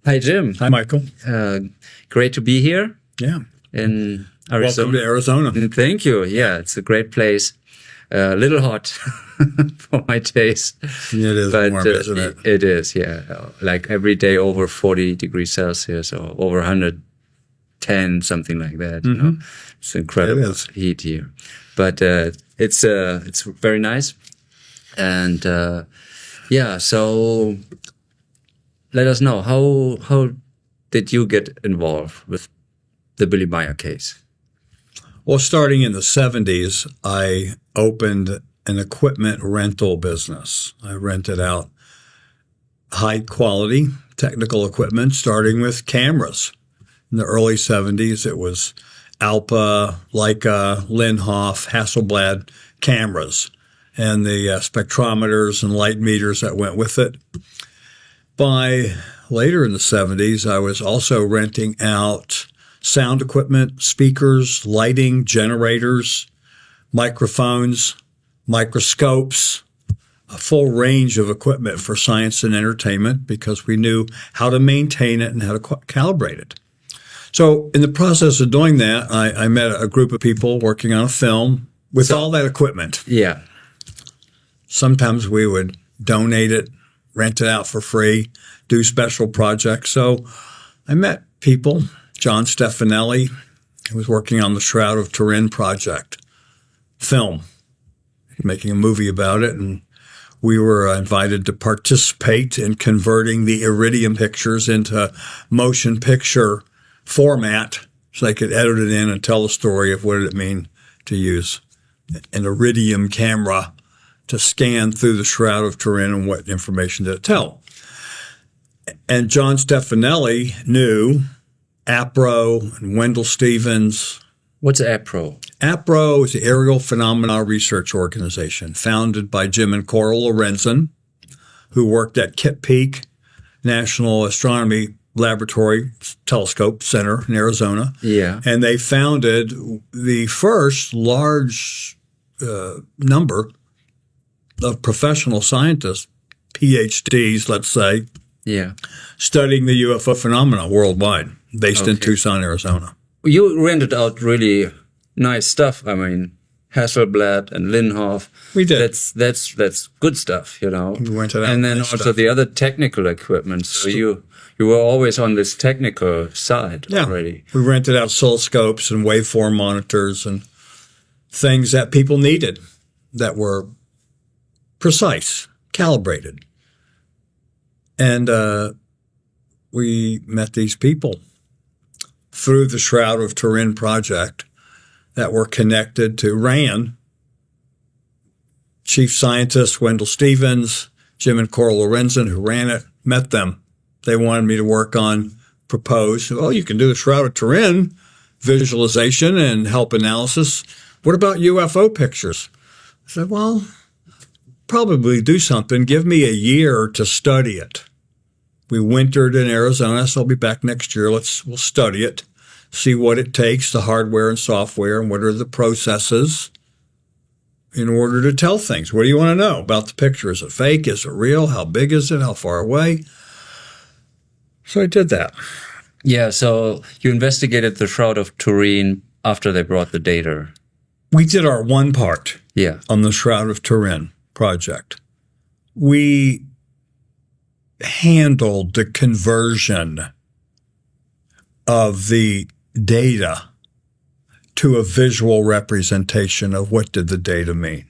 Hi, Jim. Hi, Michael. Great to be here. Yeah. In Arizona. Welcome to Arizona. Thank you. Yeah, it's a great place. A little hot for my taste. It is warm, isn't it? It is, yeah. Like every day over 40 degrees Celsius or over 110, something like that. You know, it's incredible heat here. But it's very nice. And yeah, so let us know, how did you get involved with the Billy Meier case? Well, starting in the 70s, I opened an equipment rental business. I rented out high-quality technical equipment, starting with cameras. In the early 70s, it was Alpa, Leica, Linhof, Hasselblad cameras, and the spectrometers and light meters that went with it. By later in the 70s, I was also renting out sound equipment, speakers, lighting, generators, microphones, microscopes, a full range of equipment for science and entertainment because we knew how to maintain it and how to calibrate it. So in the process of doing that, I met a group of people working on a film with all that equipment. Yeah. Sometimes we would donate it, rent it out for free, do special projects. So I met people. John Stefanelli, who was working on the Shroud of Turin project, film, making a movie about it. And we were invited to participate in converting the Iridium pictures into motion picture format so they could edit it in and tell the story of what did it mean to use an Iridium camera to scan through the Shroud of Turin and what information did it tell. And John Stefanelli knew APRO and Wendell Stevens. What's APRO? APRO is the Aerial Phenomena Research Organization, founded by Jim and Coral Lorenzen, who worked at Kitt Peak National Astronomy Laboratory Telescope Center in Arizona. Yeah. And they founded the first large number of professional scientists, PhDs, let's say, studying the UFO phenomena worldwide, based in Tucson, Arizona. You rented out really nice stuff. I mean, Hasselblad and Linhof. We did. That's good stuff, you know. We rented out and then nice also stuff. the other technical equipment. So you were always on this technical side already. We rented out oscilloscopes and waveform monitors and things that people needed that were precise, calibrated. And we met these people through the Shroud of Turin project that were connected to RAN. Chief scientist Wendell Stevens, Jim and Coral Lorenzen, who ran it, met them. They wanted me to work on, proposed, you can do the Shroud of Turin visualization and help analysis. What about UFO pictures? I said, well, probably do something. Give me a year to study it. We wintered in Arizona, so I'll be back next year. We'll study it, see what it takes, the hardware and software, and what are the processes in order to tell things. What do you want to know about the picture? Is it fake? Is it real? How big is it? How far away? So I did that. Yeah, so you investigated the Shroud of Turin after they brought the data. We did our one part on the Shroud of Turin project. We handled the conversion of the data to a visual representation of what did the data mean.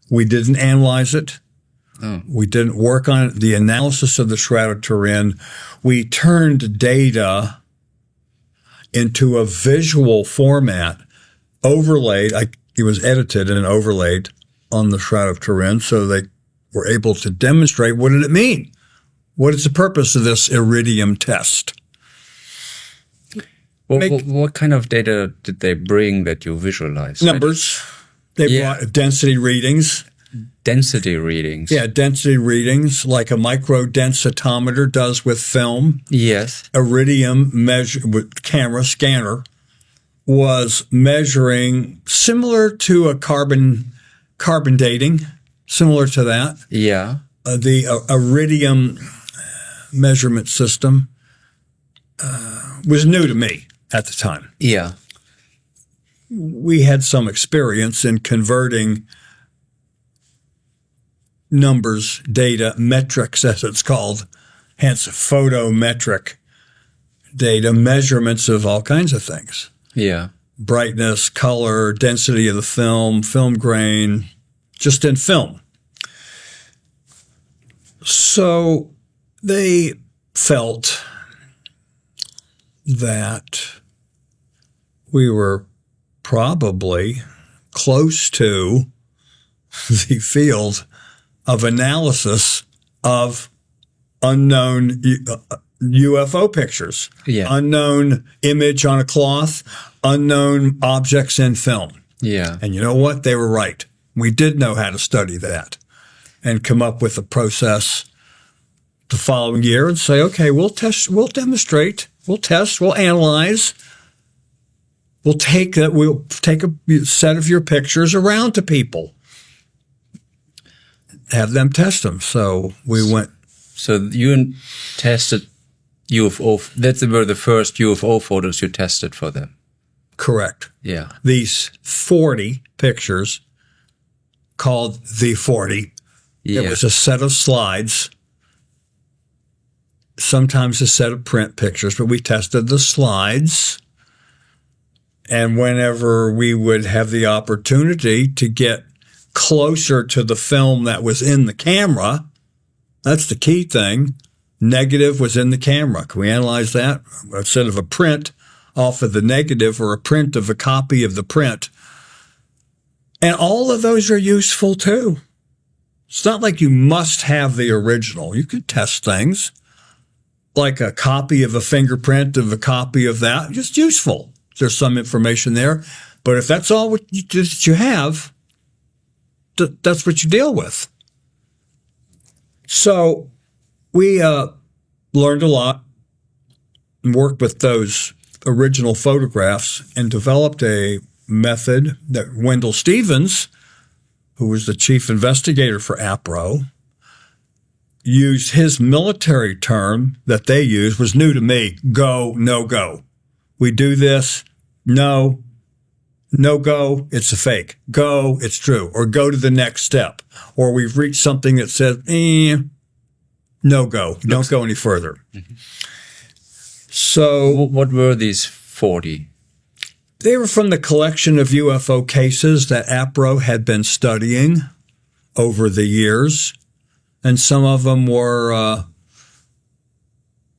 We didn't analyze it. We didn't work on it. The analysis of the Shroud of Turin, we turned data into a visual format, overlaid. It was edited and overlaid on the Shroud of Turin, so they were able to demonstrate what did it mean. What is the purpose of this Iridium test? What kind of data did they bring that you visualized? Numbers. They brought density readings. Density readings? Yeah, density readings like a microdensitometer does with film. Yes. Iridium with camera scanner was measuring similar to a carbon dating, similar to that. Yeah. The Iridium measurement system was new to me at the time. Yeah. We had some experience in converting numbers, data, metrics, as it's called, hence photometric data, measurements of all kinds of things. Yeah. Brightness, color, density of the film, film grain, just in film. So they felt that we were probably close to the field of analysis of unknown UFO pictures, unknown image on a cloth, unknown objects in film. Yeah. And you know what? They were right. We did know how to study that and come up with a process the following year and say, okay, we'll test, we'll demonstrate, we'll test, we'll analyze. We'll take a set of your pictures around to people, have them test them. So we went. So you tested UFO. That were the first UFO photos you tested for them. Correct. Yeah. These 40 pictures, called the 40. Yeah. It was a set of slides, sometimes a set of print pictures, but we tested the slides. And whenever we would have the opportunity to get closer to the film that was in the camera, that's the key thing. Negative was in the camera. Can we analyze that? Instead of a print off of the negative or a print of a copy of the print. And all of those are useful too. It's not like you must have the original. You could test things like a copy of a fingerprint of a copy of that. Just useful. There's some information there. But if that's all that you have, that's what you deal with. So we learned a lot and worked with those original photographs and developed a method that Wendell Stevens, who was the chief investigator for APRO, used. His military term that they used was new to me: go, no go. We do this, no go, it's a fake. Go, it's true. Or go to the next step. Or we've reached something that says, no go. Don't go any further. Mm-hmm. So what were these 40? They were from the collection of UFO cases that APRO had been studying over the years. And some of them were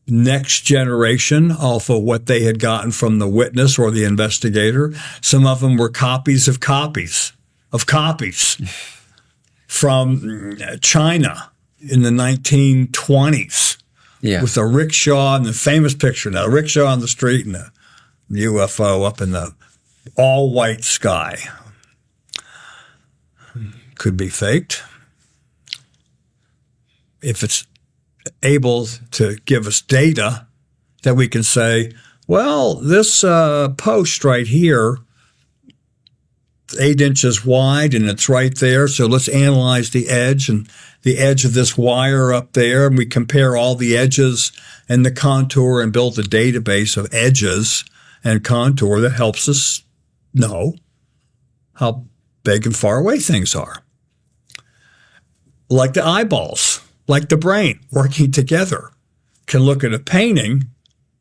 next generation off of what they had gotten from the witness or the investigator. Some of them were copies of copies of copies from China in the 1920s. Yeah. With a rickshaw and the famous picture now, a rickshaw on the street and a UFO up in the all-white sky. Could be faked. If it's able to give us data that we can say, well, this post right here, 8 inches wide and it's right there. So let's analyze the edge and the edge of this wire up there. And we compare all the edges and the contour and build a database of edges and contour that helps us know how big and far away things are. Like the eyeballs, like the brain working together. Can look at a painting.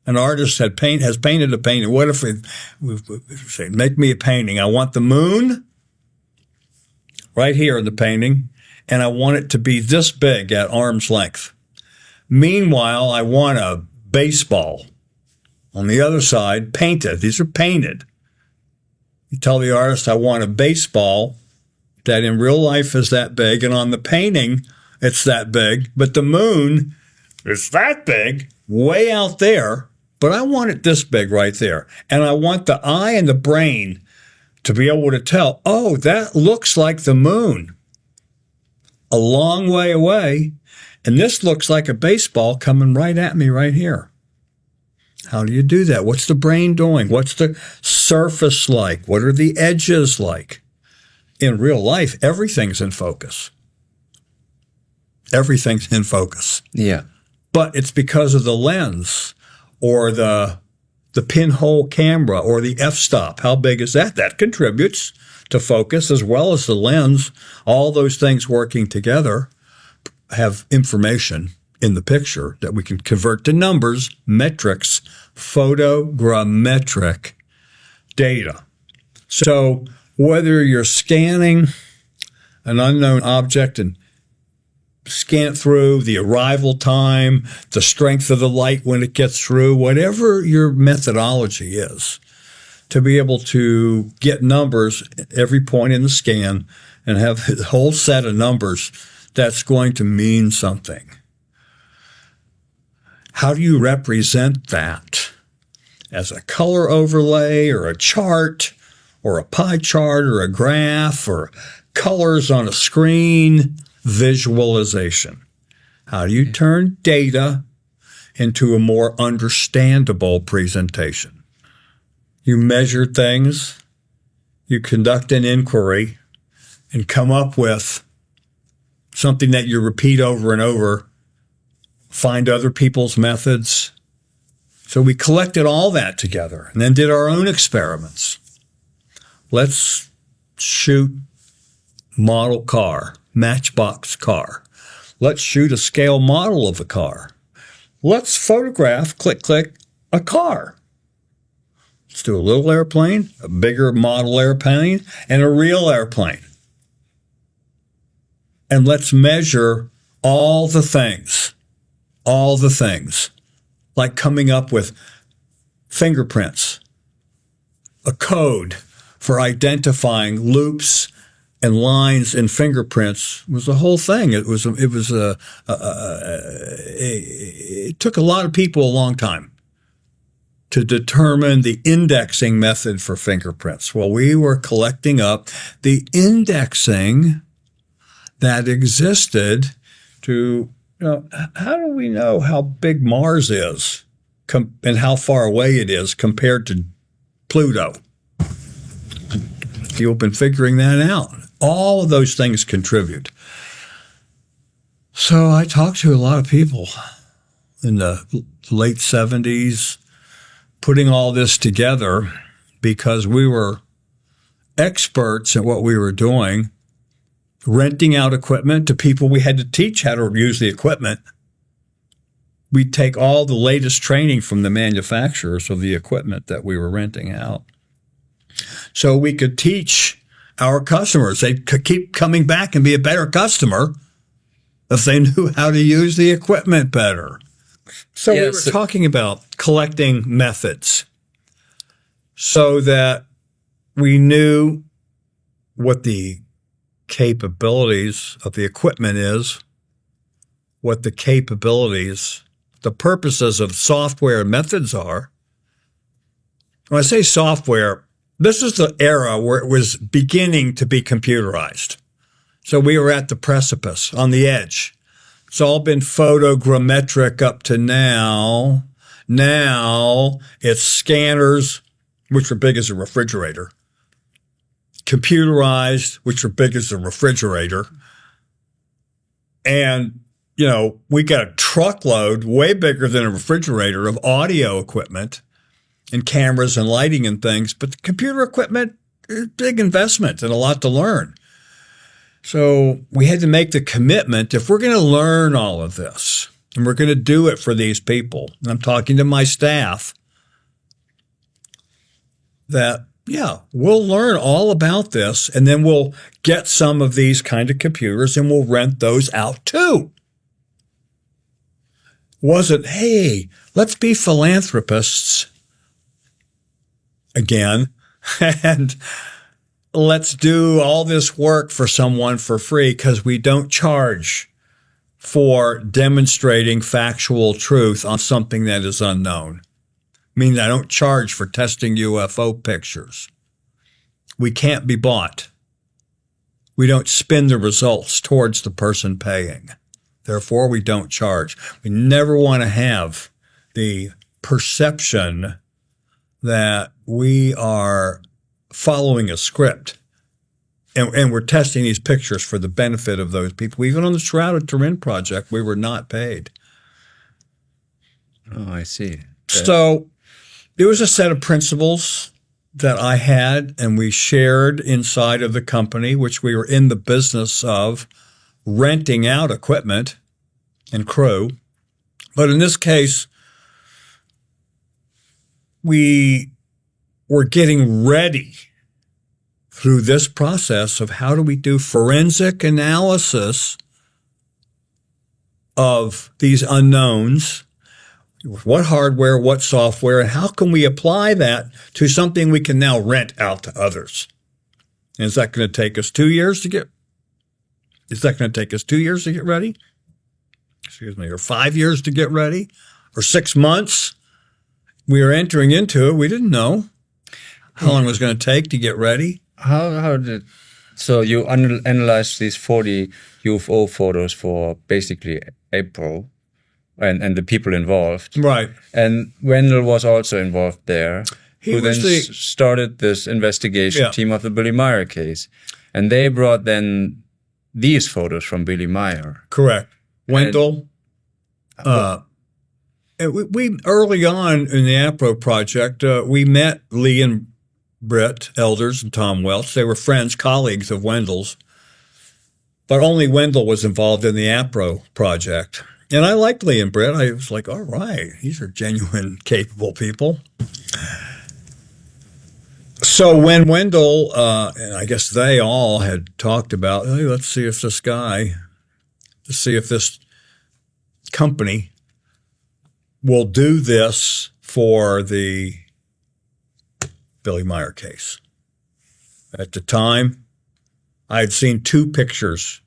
An artist has painted a painting. What if we say, make me a painting? I want the moon right here in the painting, and I want it to be this big at arm's length. Meanwhile, I want a baseball on the other side, painted. These are painted. You tell the artist, I want a baseball that in real life is that big, and on the painting, it's that big, but the moon is that big, way out there, but I want it this big right there. And I want the eye and the brain to be able to tell, oh, that looks like the moon a long way away, and this looks like a baseball coming right at me right here. How do you do that? What's the brain doing? What's the surface like? What are the edges like? In real life, everything's in focus. Everything's in focus. Yeah. But it's because of the lens or the pinhole camera or the f-stop. How big is that? That contributes to focus as well as the lens. All those things working together have information in the picture that we can convert to numbers, metrics, photogrammetric data. So whether you're scanning an unknown object and scan it through, the arrival time, the strength of the light when it gets through, whatever your methodology is, to be able to get numbers at every point in the scan and have a whole set of numbers that's going to mean something. How do you represent that? As a color overlay or a chart or a pie chart or a graph or colors on a screen? Visualization. How do you turn data into a more understandable presentation? You measure things, you conduct an inquiry, and come up with something that you repeat over and over, find other people's methods. So we collected all that together and then did our own experiments. Let's shoot model car, matchbox car. Let's shoot a scale model of a car. Let's photograph, click, click, a car. Let's do a little airplane, a bigger model airplane, and a real airplane. And let's measure all the things, like coming up with fingerprints, a code for identifying loops and lines and fingerprints was the whole thing. It took a lot of people a long time to determine the indexing method for fingerprints. Well, we were collecting up the indexing that existed to, how do we know how big Mars is and how far away it is compared to Pluto? You've been figuring that out. All of those things contribute. So I talked to a lot of people in the late 70s, putting all this together because we were experts at what we were doing, renting out equipment to people we had to teach how to use the equipment. We'd take all the latest training from the manufacturers of the equipment that we were renting out, so we could teach our customers. They could keep coming back and be a better customer if they knew how to use the equipment better. So we were talking about collecting methods so that we knew what the capabilities of the equipment is, what the capabilities, the purposes of software methods are. When I say software, this is the era where it was beginning to be computerized. So we were at the precipice, on the edge. It's all been photogrammetric up to now. Now it's scanners, which are big as a refrigerator, computerized, which are big as a refrigerator. And, we got a truckload, way bigger than a refrigerator, of audio equipment and cameras and lighting and things. But the computer equipment is a big investment and a lot to learn. So we had to make the commitment, if we're going to learn all of this and we're going to do it for these people, and I'm talking to my staff, that, we'll learn all about this and then we'll get some of these kind of computers and we'll rent those out too. Wasn't, hey, let's be philanthropists again, and let's do all this work for someone for free because we don't charge for demonstrating factual truth on something that is unknown. I mean, I don't charge for testing UFO pictures. We can't be bought. We don't spin the results towards the person paying. Therefore, we don't charge. We never want to have the perception that we are following a script and we're testing these pictures for the benefit of those people. Even on the Shrouded Turin project, we were not paid. Oh, I see. So it was a set of principles that I had and we shared inside of the company, which we were in the business of renting out equipment and crew. But in this case, we were getting ready through this process of how do we do forensic analysis of these unknowns, what hardware, what software, and how can we apply that to something we can now rent out to others? And is that going to take us 2 years to get? Is that going to take us 2 years to get ready? Excuse me, or 5 years to get ready, or 6 months? We were entering into it. We didn't know how long it was going to take to get ready. So you analyzed these 40 UFO photos for basically April and the people involved. Right. And Wendell was also involved there, who then the started this investigation team of the Billy Meier case. And they brought then these photos from Billy Meier. Correct. Wendell. We early on in the APRO project, we met Lee and Britt Elders and Tom Welch. They were friends, colleagues of Wendell's, but only Wendell was involved in the APRO project. And I liked Lee and Britt. I was like, all right, these are genuine, capable people. So when Wendell, and I guess they all had talked about, hey, let's see if this company will do this for the Billy Meier case. At the time, I had seen 2 pictures.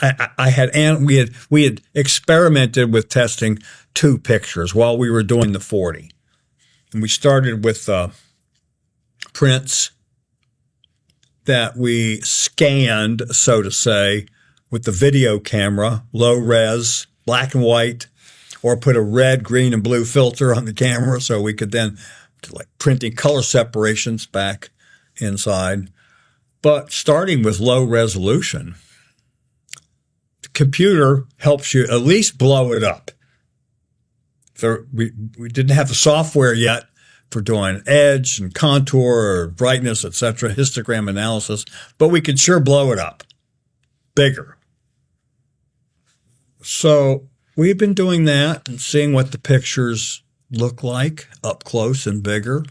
We had experimented with testing 2 pictures while we were doing the 40. And we started with prints that we scanned, so to say, with the video camera, low res, black and white, or put a red, green, and blue filter on the camera so we could then like printing color separations back inside. But starting with low resolution, the computer helps you at least blow it up. We didn't have the software yet for doing edge and contour or brightness, etc., histogram analysis, but we could sure blow it up bigger. So we've been doing that and seeing what the pictures look like up close and bigger.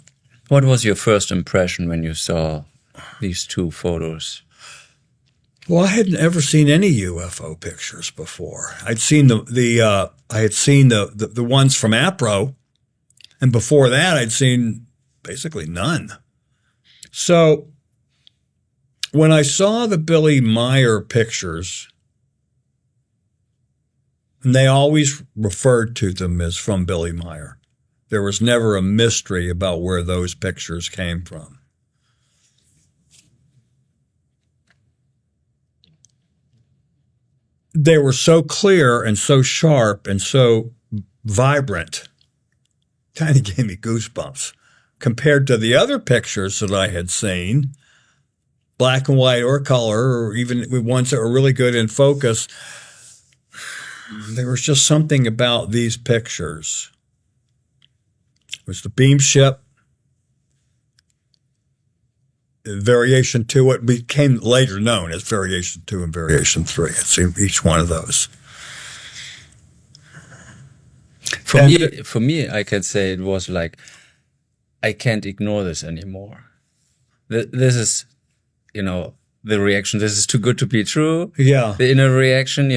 What was your first impression when you saw these 2 photos? Well, I hadn't ever seen any UFO pictures before. I'd seen the ones from APRO, and before that, I'd seen basically none. So when I saw the Billy Meier pictures, and they always referred to them as from Billy Meier. There was never a mystery about where those pictures came from. They were so clear and so sharp and so vibrant, kind of gave me goosebumps compared to the other pictures that I had seen, black and white or color, or even ones that were really good in focus. There was just something about these pictures. It was the beam ship, variation 2, it became later known as variation 2 and variation 3. I'd seen each one of those. For me, I can say it was like, I can't ignore this anymore. This is, the reaction. This is too good to be true. Yeah. The inner reaction,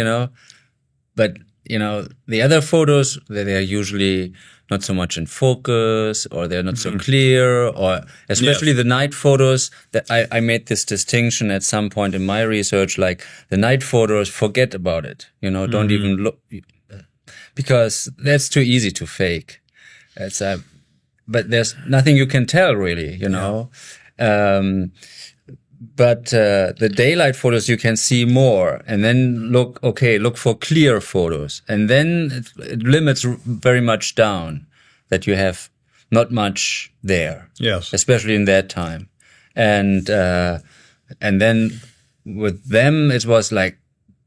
But, the other photos, they are usually not so much in focus, or they're not so clear, or especially the night photos, that I made this distinction at some point in my research, like the night photos, forget about it, don't even look, because that's too easy to fake. But there's nothing you can tell really, But the daylight photos you can see more, and then look for clear photos, and then it limits very much down that you have not much there. Yes, especially in that time, and then with them it was like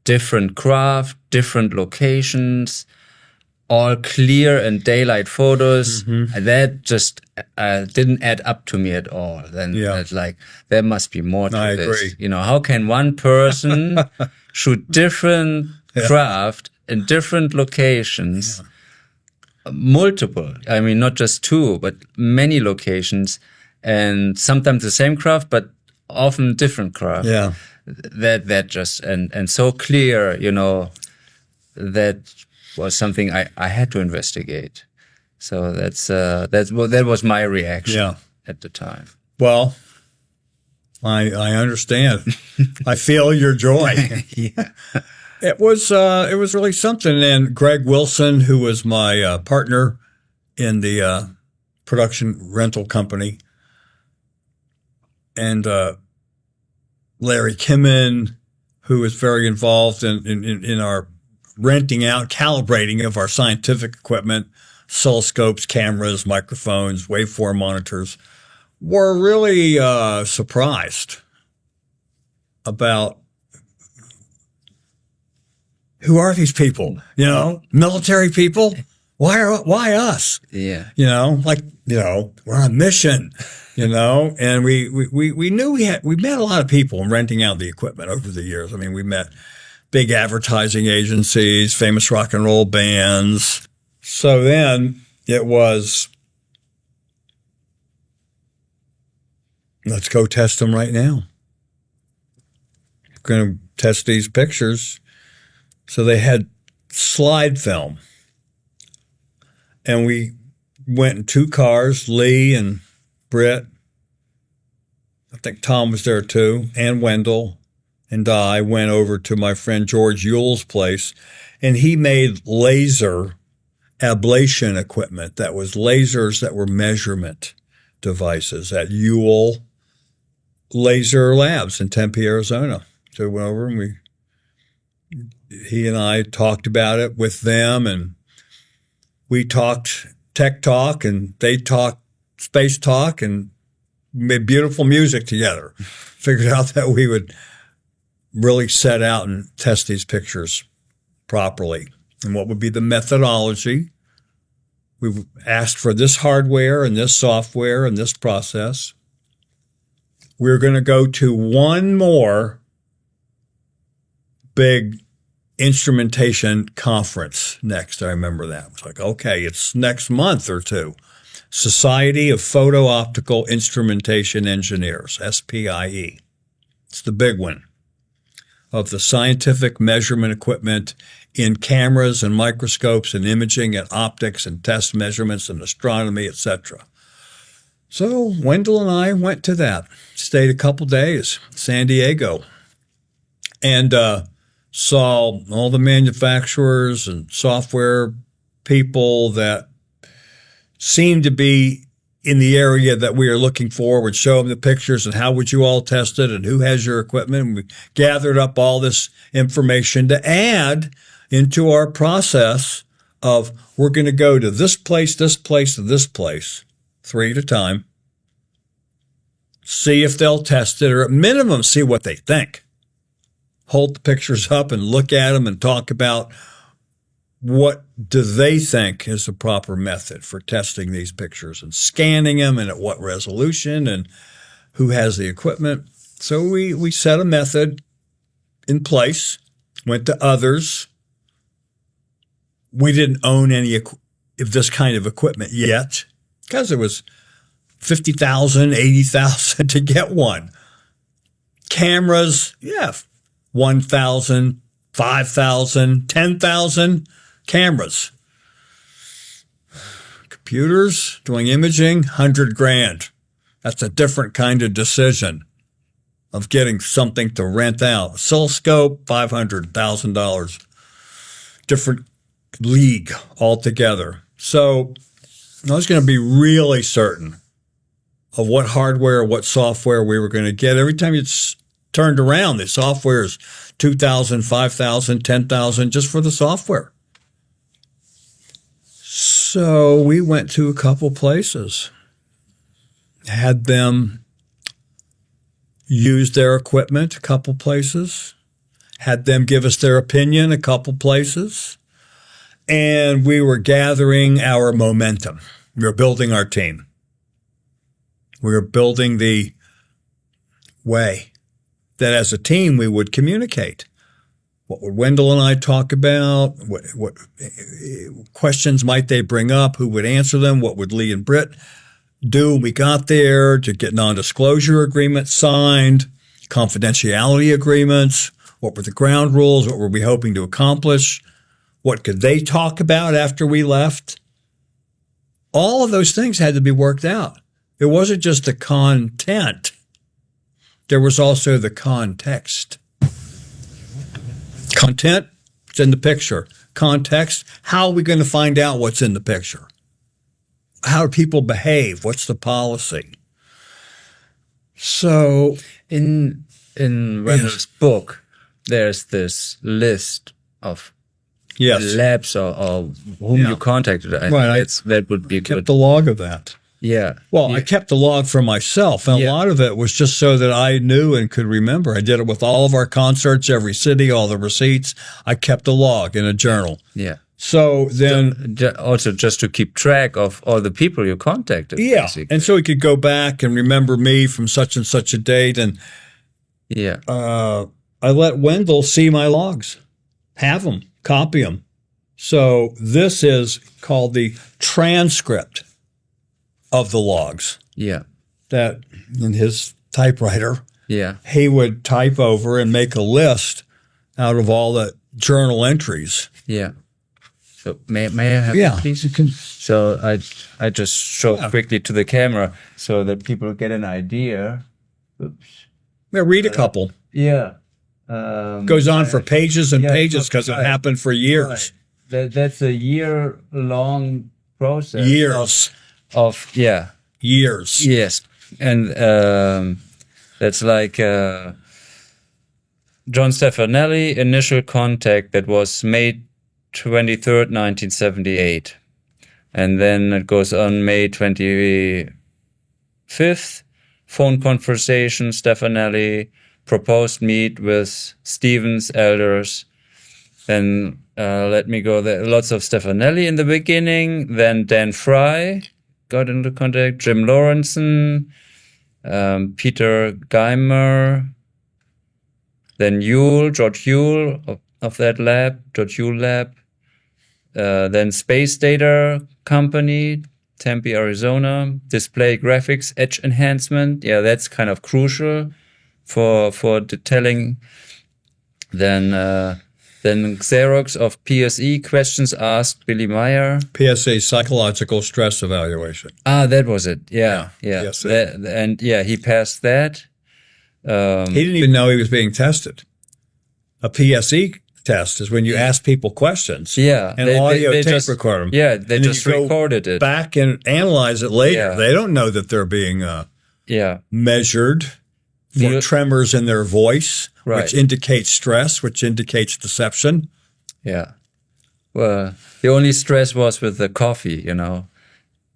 different craft, different locations, all clear and daylight photos. And that just didn't add up to me at all. Then it's like, there must be more to I this. agree. You know, how can one person shoot different craft in different locations, multiple, I mean, not just two, but many locations, and sometimes the same craft, but often different craft. Yeah. That just, and so clear, you know, that was something I had to investigate. So that was my reaction at the time. Well, I understand. I feel your joy. Yeah. It was really something. And Greg Wilson, who was my partner in the production rental company, and Larry Kimmin, who was very involved in our renting out, calibrating of our scientific equipment, oscilloscopes, cameras, microphones, waveform monitors, were really surprised about who are these people? You know, military people. Why us? Yeah. You know, like, you know, we're on a mission. You know, and we knew we met a lot of people in renting out the equipment over the years. I mean, we met big advertising agencies, famous rock and roll bands. So then it was, let's go test them right now. We're going to test these pictures. So they had slide film. And we went in 2 cars, Lee and Britt. I think Tom was there too, and Wendell. And I went over to my friend George Yule's place, and he made laser ablation equipment. That was lasers that were measurement devices at Yule Laser Labs in Tempe, Arizona. So we went over and he and I talked about it with them, and we talked tech talk, and they talked space talk, and made beautiful music together. Figured out that we would really set out and test these pictures properly, and what would be the methodology. We asked for this hardware and this software and this process. We're going to go to one more big instrumentation conference next. I remember that. It was like, okay, it's next month or two. Society of Photo-Optical Instrumentation Engineers, SPIE. It's the big one of the scientific measurement equipment in cameras and microscopes and imaging and optics and test measurements and astronomy, etc. So Wendell and I went to that. Stayed a couple days, San Diego, and saw all the manufacturers and software people that seemed to be in the area that we are looking for. Would show them the pictures and how would you all test it and who has your equipment. And we gathered up all this information to add into our process of, we're going to go to this place, and this place, 3 at a time, see if they'll test it, or at minimum see what they think. Hold the pictures up and look at them and talk about what do they think is the proper method for testing these pictures and scanning them, and at what resolution, and who has the equipment. So we set a method in place, went to others. We didn't own any of this kind of equipment yet because it was $50,000, $80,000 to get one. Cameras, 1,000, 5,000, 10,000 cameras. Computers doing imaging, $100,000. That's a different kind of decision of getting something to rent out. Oscilloscope, $500,000. Different league altogether. So I was going to be really certain of what hardware, what software we were going to get. Every time you turned around, the software is $2,000, $5,000, $10,000 just for the software. So we went to a couple places, had them use their equipment a couple places, had them give us their opinion a couple places, And we were gathering our momentum. We were building our team. We were building the way that as a team we would communicate. What would Wendell and I talk about? What questions might they bring up? Who would answer them? What would Lee and Britt do when we got there to get non-disclosure agreements signed, confidentiality agreements? What were the ground rules? What were we hoping to accomplish? What could they talk about after we left? All of those things had to be worked out. It wasn't just the content. There was also the context. Content, it's in the picture. Context, how are we going to find out what's in the picture? How do people behave? What's the policy? So in Wendell's book, there's this list of labs or whom you contacted. That would be good. I kept the log of that. Yeah. Well, I kept the log for myself, and a lot of it was just so that I knew and could remember. I did it with all of our concerts, every city, all the receipts. I kept a log in a journal. Yeah. So then... Also just to keep track of all the people you contacted. Yeah, basically. And so he could go back and remember me from such and such a date. And I let Wendell see my logs, have them, copy them. So this is called the transcript of the logs. Yeah. That in his typewriter, yeah, he would type over and make a list out of all the journal entries. Yeah. So may I have it, please? So I just show quickly to the camera so that people get an idea. Oops. Yeah, read a couple. Yeah. Goes on for pages and pages because it happened for years. Right. That's a year-long process. Years. Years. Yes. And that's like John Stefanelli, initial contact that was May 23rd, 1978. And then it goes on May 25th, phone conversation, Stefanelli, proposed meet with Stevens elders. Then let me go there. Lots of Stefanelli in the beginning. Then Dan Fry got into contact. Jim Lawrenson, Peter Geimer. Then George Yule of that lab, George Yule lab. Then Space Data Company, Tempe, Arizona. Display graphics, edge enhancement. Yeah, that's kind of crucial for detailing. Then Xerox of PSE, questions asked, Billy Meier. PSA, psychological stress evaluation. Ah, that was it. Yeah. He passed that. He didn't even know he was being tested. A PSE test is when you ask people questions. Yeah. And audio tape record them. Yeah, they just recorded it. Back and analyze it later. Yeah. They don't know that they're being measured for tremors in their voice, which indicates stress, which indicates deception. Yeah. Well, the only stress was with the coffee, you know.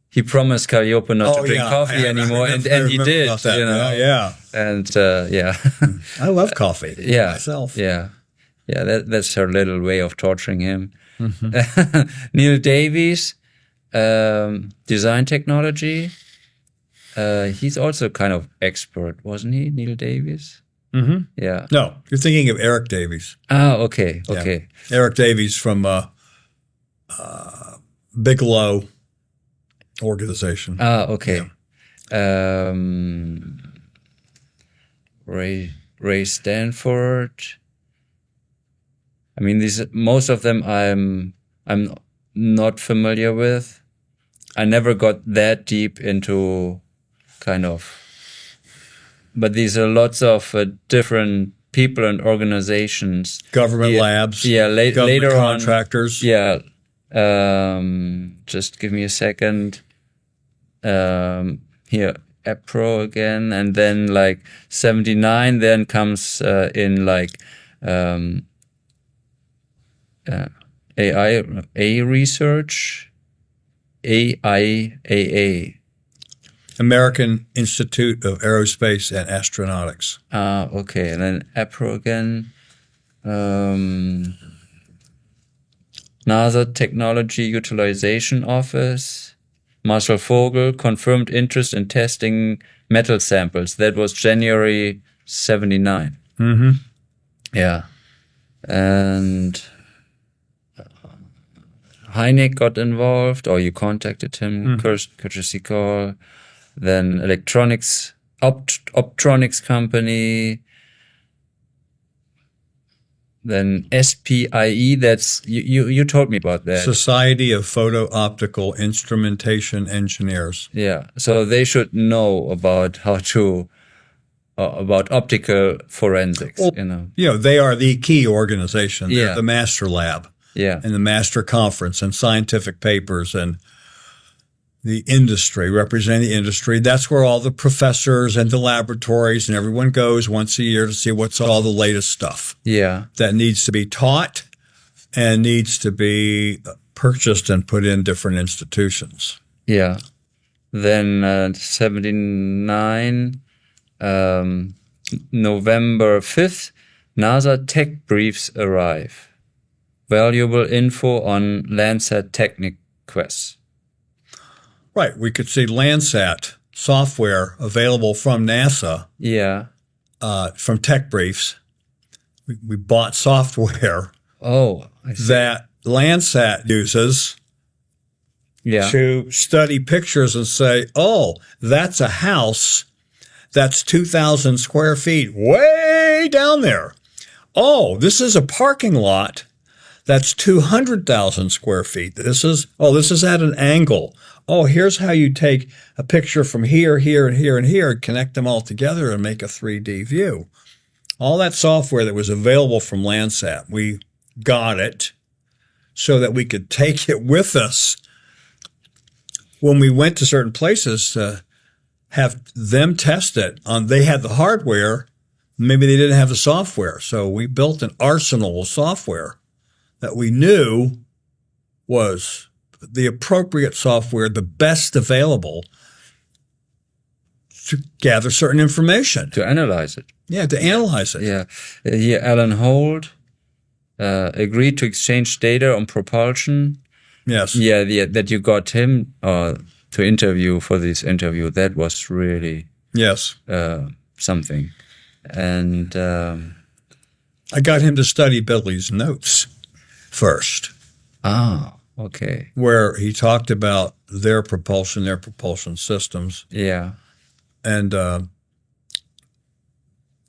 He promised Calliope not to drink coffee anymore, and he did. You know? And I love coffee myself. Yeah. That's her little way of torturing him. Mm-hmm. Neil Davies, design technology. He's also kind of expert, wasn't he, Neil Davies? Mm-hmm. Yeah. No, you're thinking of Eric Davies. Oh, okay. Yeah. Eric Davies from Bigelow organization. Ah, okay. Yeah. Ray Stanford. I mean, most of them I'm not familiar with. I never got that deep into but these are lots of different people and organizations. Government labs. Yeah, later contractors. On. Yeah. Just give me a second. Here, APRO again. And then 79, then comes in AI research. AIAA. American Institute of Aerospace and Astronautics. Okay. And then APRO again. NASA Technology Utilization Office. Marshall Vogel confirmed interest in testing metal samples. That was January 79. Mm-hmm. Yeah. And Heineck got involved, or you contacted him, courtesy call. Then electronics, optronics company. Then SPIE, that's, you told me about that. Society of Photo-Optical Instrumentation Engineers. Yeah. So they should know about how to, about optical forensics, well, they are the key organization. They're the master lab. Yeah. And the master conference and scientific papers and the industry, representing the industry. That's where all the professors and the laboratories and everyone goes once a year to see what's all the latest stuff. Yeah. That needs to be taught and needs to be purchased and put in different institutions. Yeah. Then 79, November 5th, NASA tech briefs arrive. Valuable info on Landsat Technic quests. Right. We could see Landsat software available from NASA. Yeah. From tech briefs. We bought software. Oh, I see. That Landsat uses to study pictures and say, oh, that's a house that's 2,000 square feet way down there. Oh, this is a parking lot that's 200,000 square feet. This is at an angle. Oh, here's how you take a picture from here, here, and here, and here, connect them all together and make a 3D view. All that software that was available from Landsat, we got it so that we could take it with us when we went to certain places to have them test it. They had the hardware, maybe they didn't have the software. So we built an arsenal of software that we knew was the appropriate software, the best available to gather certain information. To analyze it. Yeah, to analyze it. Yeah. Here, Alan Holt agreed to exchange data on propulsion. Yes. Yeah, that you got him to interview for this interview. That was really something. And I got him to study Billy's notes first. Ah, okay. Where he talked about their propulsion systems. Yeah. And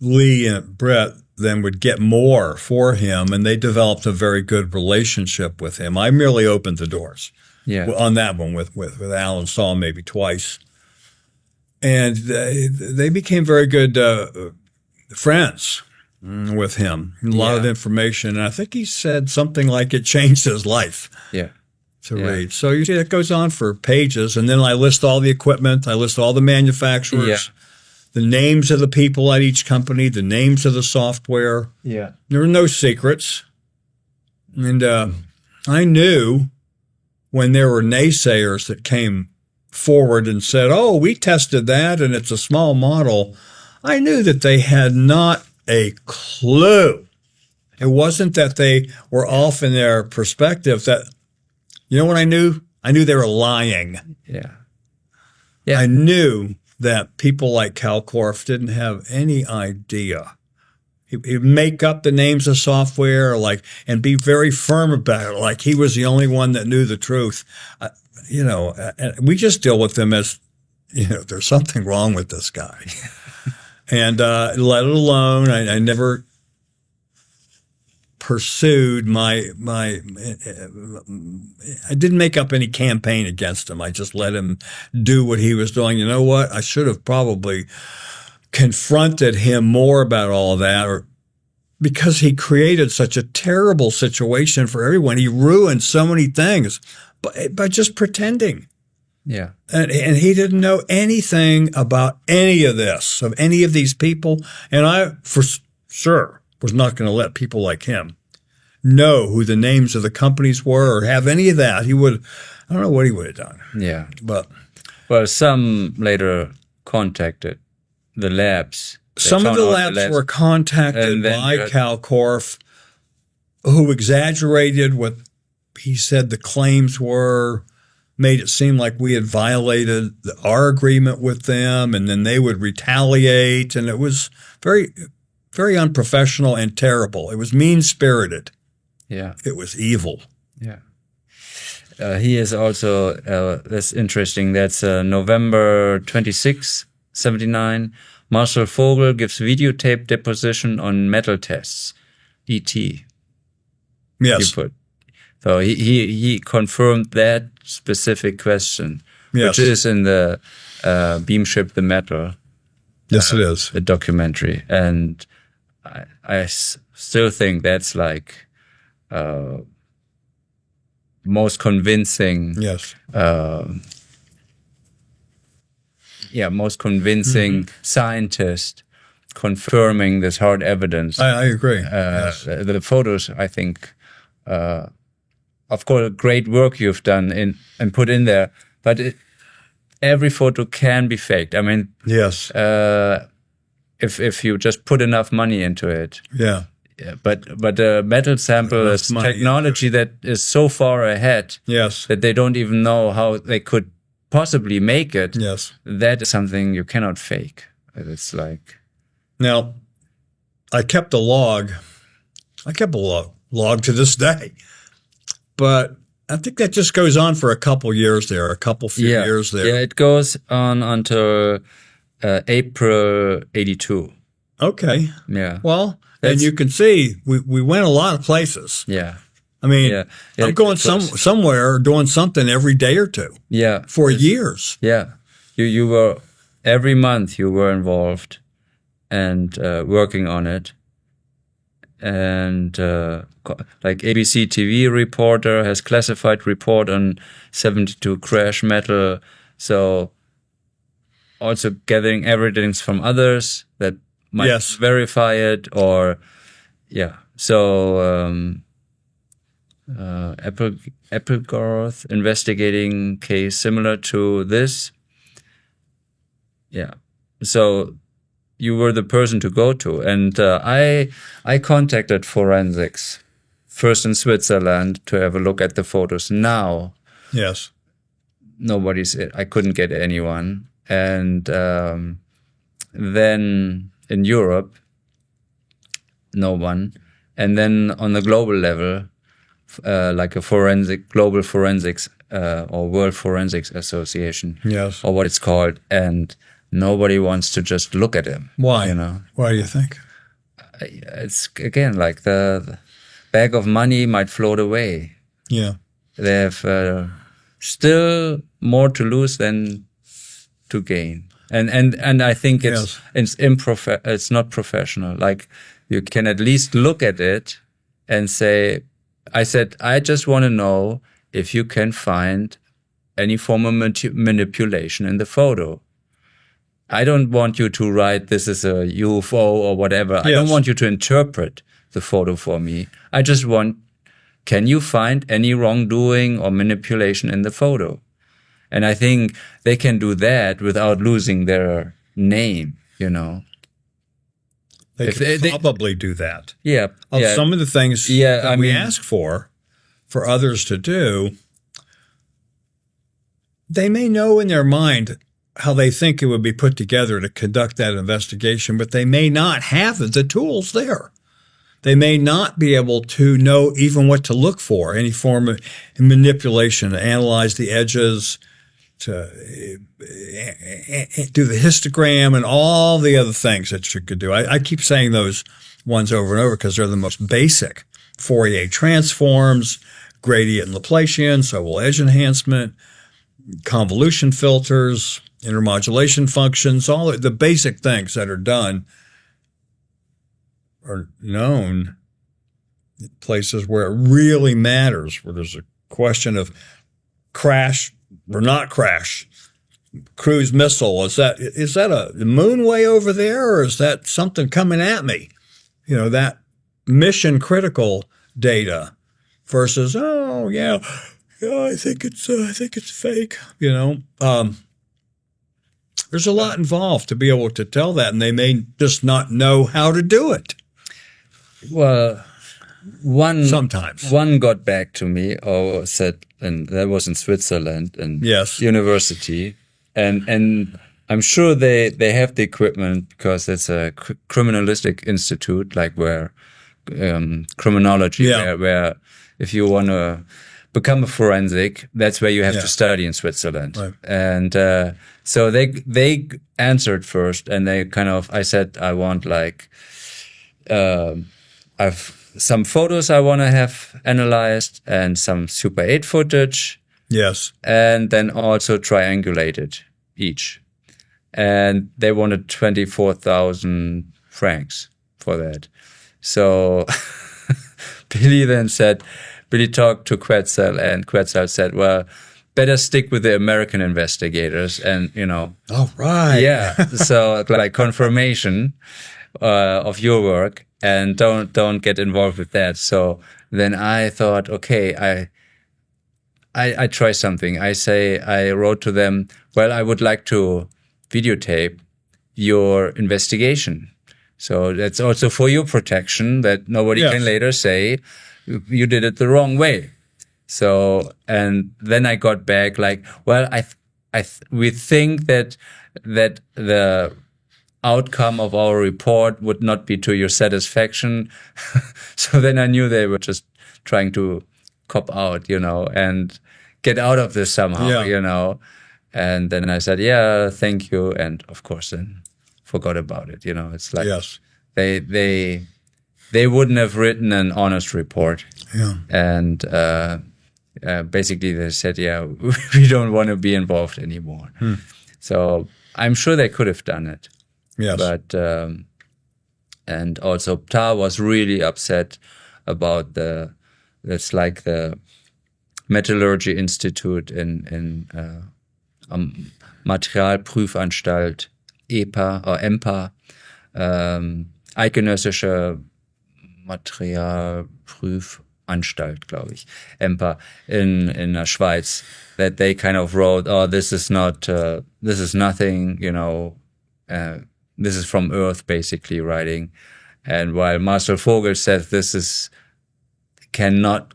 Lee and Brett then would get more for him, and they developed a very good relationship with him. I merely opened the doors. Yeah. On that one with Alan, saw him maybe twice. And they became very good friends with him. A lot of information. And I think he said something like it changed his life. Yeah. To read. So you see, it goes on for pages. And then I list all the equipment. I list all the manufacturers, the names of the people at each company, the names of the software. Yeah. There were no secrets. And I knew when there were naysayers that came forward and said, oh, we tested that and it's a small model. I knew that they had not a clue. It wasn't that they were off in their perspective. That, you know what I knew? I knew they were lying. Yeah. I knew that people like Cal Korff didn't have any idea. He'd make up the names of software, and be very firm about it, like he was the only one that knew the truth. We just deal with them as, there's something wrong with this guy. And let it alone. I never pursued I didn't make up any campaign against him. I just let him do what he was doing. You know what? I should have probably confronted him more about all that, because he created such a terrible situation for everyone. He ruined so many things by just pretending. Yeah. And he didn't know anything about any of this, of any of these people. And I, for sure, was not going to let people like him know who the names of the companies were or have any of that. I don't know what he would have done. Yeah. But well, some later contacted the labs. Some of the labs were contacted by Cal Korff, who exaggerated what he said the claims made it seem like we had violated our agreement with them, and then they would retaliate, and it was very, very unprofessional and terrible. It was mean-spirited. Yeah. It was evil. Yeah. He is also, that's interesting, that's November 26, 79. Marshall Vogel gives videotape deposition on metal tests, E.T. Yes. So he confirmed that specific question, yes. which is in the Beam Ship the Metal. Yes, it is. The documentary. And I still think that's like most convincing. Yes. Most convincing scientist confirming this hard evidence. I agree. Yes. The photos, I think, of course, great work you've done and put in there, but every photo can be faked. I mean, yes. If you just put enough money into it. Yeah. But a metal sample is technology that is so far ahead. Yes. That they don't even know how they could possibly make it. Yes. That is something you cannot fake. It's like. Now, I kept a log. Log to this day. But I think that just goes on for a couple years there, few years there. Yeah, it goes on until April 82. Okay. Yeah. Well, and you can see we went a lot of places. Yeah. I mean, I'm going somewhere doing something every day or two. Yeah. For years. Yeah. You were, every month you were involved and working on it. And like ABC TV reporter has classified report on 72 crash metal. So also gathering evidence from others that might verify it or, So Applegarth investigating case similar to this. Yeah. So you were the person to go to. And I contacted forensics, first in Switzerland, to have a look at the photos. Now, yes, I couldn't get anyone. And then in Europe, no one. And then on the global level, like a global forensics or World Forensics Association, yes, or what it's called, and nobody wants to just look at him. Why? You know? Why do you think? It's again like the bag of money might float away. Yeah, they have still more to lose than to gain, and I think it's not professional. Like you can at least look at it and say, I just want to know if you can find any form of manipulation in the photo. I don't want you to write this is a UFO or whatever. Yes. I don't want you to interpret the photo for me. I just want, can you find any wrongdoing or manipulation in the photo? And I think they can do that without losing their name, you know. They could probably do that. Yeah. Some of the things that we ask for others to do, they may know in their mind how they think it would be put together to conduct that investigation, but they may not have the tools there. They may not be able to know even what to look for, any form of manipulation, to analyze the edges, to do the histogram and all the other things that you could do. I keep saying those ones over and over because they're the most basic. Fourier transforms, gradient and Laplacian, so will edge enhancement, convolution filters, intermodulation functions, all the basic things that are done are known in places where it really matters, where there's a question of crash or not crash. Cruise missile, is that a moon way over there, or is that something coming at me? You know, that mission critical data versus I think it's fake. You know, there's a lot involved to be able to tell that, and they may just not know how to do it. Well, sometimes. One got back to me or said, and that was in Switzerland and yes. university. And I'm sure they have the equipment because it's a criminalistic institute, like where criminology, where if you want to become a forensic, that's where you have to study in Switzerland. Right. And so they answered first, and I said, I want like, I've some photos I want to have analyzed and some Super 8 footage. Yes. And then also triangulated each. And they wanted 24,000 francs for that. So Billy talked to Quetzal, and Quetzal said, well, better stick with the American investigators. And, Oh, right. Yeah. So like confirmation of your work, and don't get involved with that. So then I thought, okay, I try something. I wrote to them, well, I would like to videotape your investigation. So that's also for your protection, that nobody can later say you did it the wrong way. So, and then I got back like, well, we think that the outcome of our report would not be to your satisfaction. So then I knew they were just trying to cop out, and get out of this somehow, And then I said, yeah, thank you. And of course, then forgot about it. It's like they wouldn't have written an honest report. Yeah. And basically they said, yeah, we don't want to be involved anymore. So I'm sure they could have done it. Yes. But and also Ptah was really upset about that's like the Metallurgy Institute in Materialprüfanstalt EPA or EMPA, Eidgenössische Materialprüfanstalt, glaube ich, EMPA in der Schweiz, that they kind of wrote, oh, this is nothing, this is from Earth, basically writing. And while Marcel Vogel says this cannot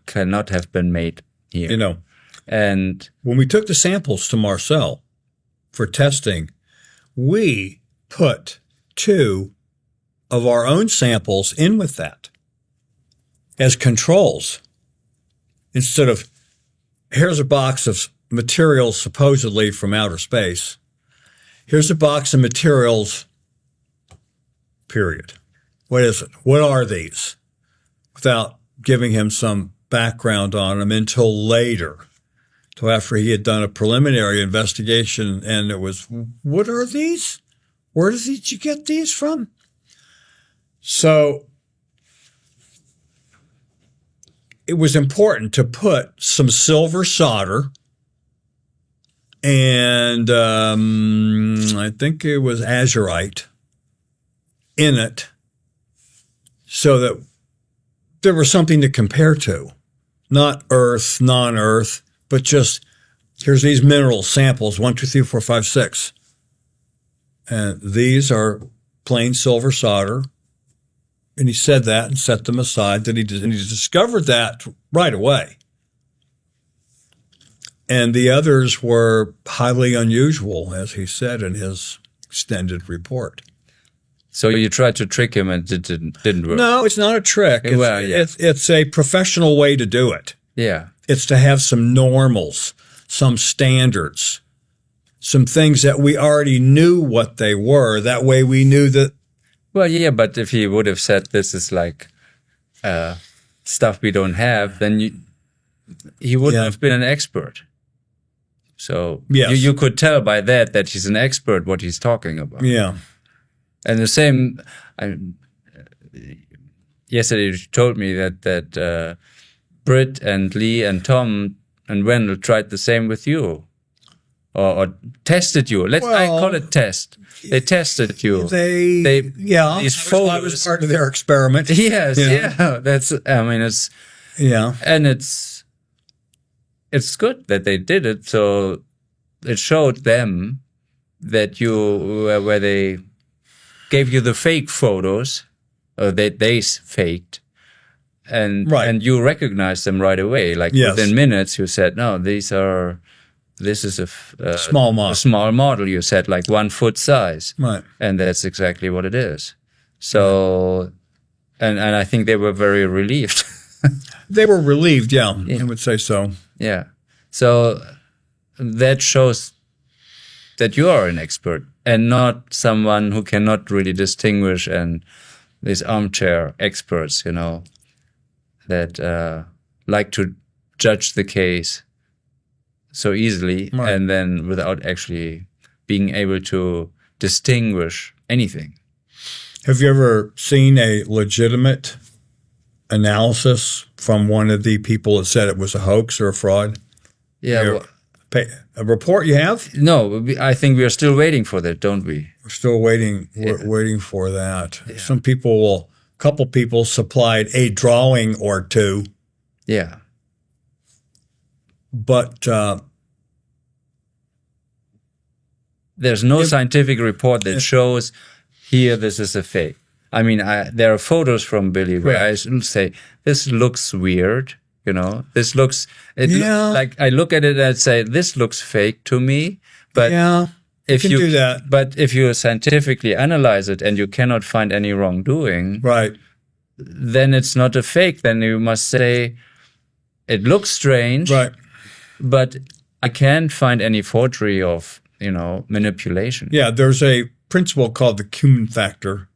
have been made here. And when we took the samples to Marcel for testing, we put 2 of our own samples in with that as controls. Instead of, here's a box of materials supposedly from outer space. Here's a box of materials, period. What is it? What are these? Without giving him some background on them until later. So after he had done a preliminary investigation, and it was, what are these? Where did you get these from? So it was important to put some silver solder and I think it was azurite in it so that there was something to compare to. Not earth, non-earth, but just, here's these mineral samples, 1, 2, 3, 4, 5, 6. And these are plain silver solder. And he said that and set them aside. And he discovered that right away. And the others were highly unusual, as he said in his extended report. So you tried to trick him and it didn't work? No, it's not a trick. It's a professional way to do it. Yeah. It's to have some normals, some standards, some things that we already knew what they were. That way we knew that. Well, yeah, but if he would have said this is like stuff we don't have, then he wouldn't have been an expert. So you could tell by that he's an expert what he's talking about. Yeah. And the same, yesterday you told me that Britt and Lee and Tom and Wendell tried the same with you, or tested you. I call it test. They tested you. These photos. I was part of their experiment. Yes, yeah. It's good that they did it. So it showed them that where they gave you the fake photos, or they faked, and you recognize them right away. Like within minutes, you said, no, this is a small model. A small model. You said like 1 foot size, right? And that's exactly what it is. So, and I think they were very relieved. They were relieved, yeah, I would say so. Yeah. So that shows that you are an expert and not someone who cannot really distinguish, and these armchair experts, that like to judge the case so easily and then without actually being able to distinguish anything. Have you ever seen a legitimate analysis from one of the people that said it was a hoax or a fraud? Yeah. A report you have? No, I think we are still waiting for that, don't we? We're still waiting. We're waiting for that. Yeah. A couple people supplied a drawing or two. Yeah. But there's no scientific report that shows here this is a fake. I mean, there are photos from Billy where I say, this looks weird. This looks like I look at it and say, this looks fake to me. But if you do that, but if you scientifically analyze it and you cannot find any wrongdoing, right, then it's not a fake. Then you must say, it looks strange, right, but I can't find any forgery of manipulation. Yeah, there's a principle called the Cumin factor.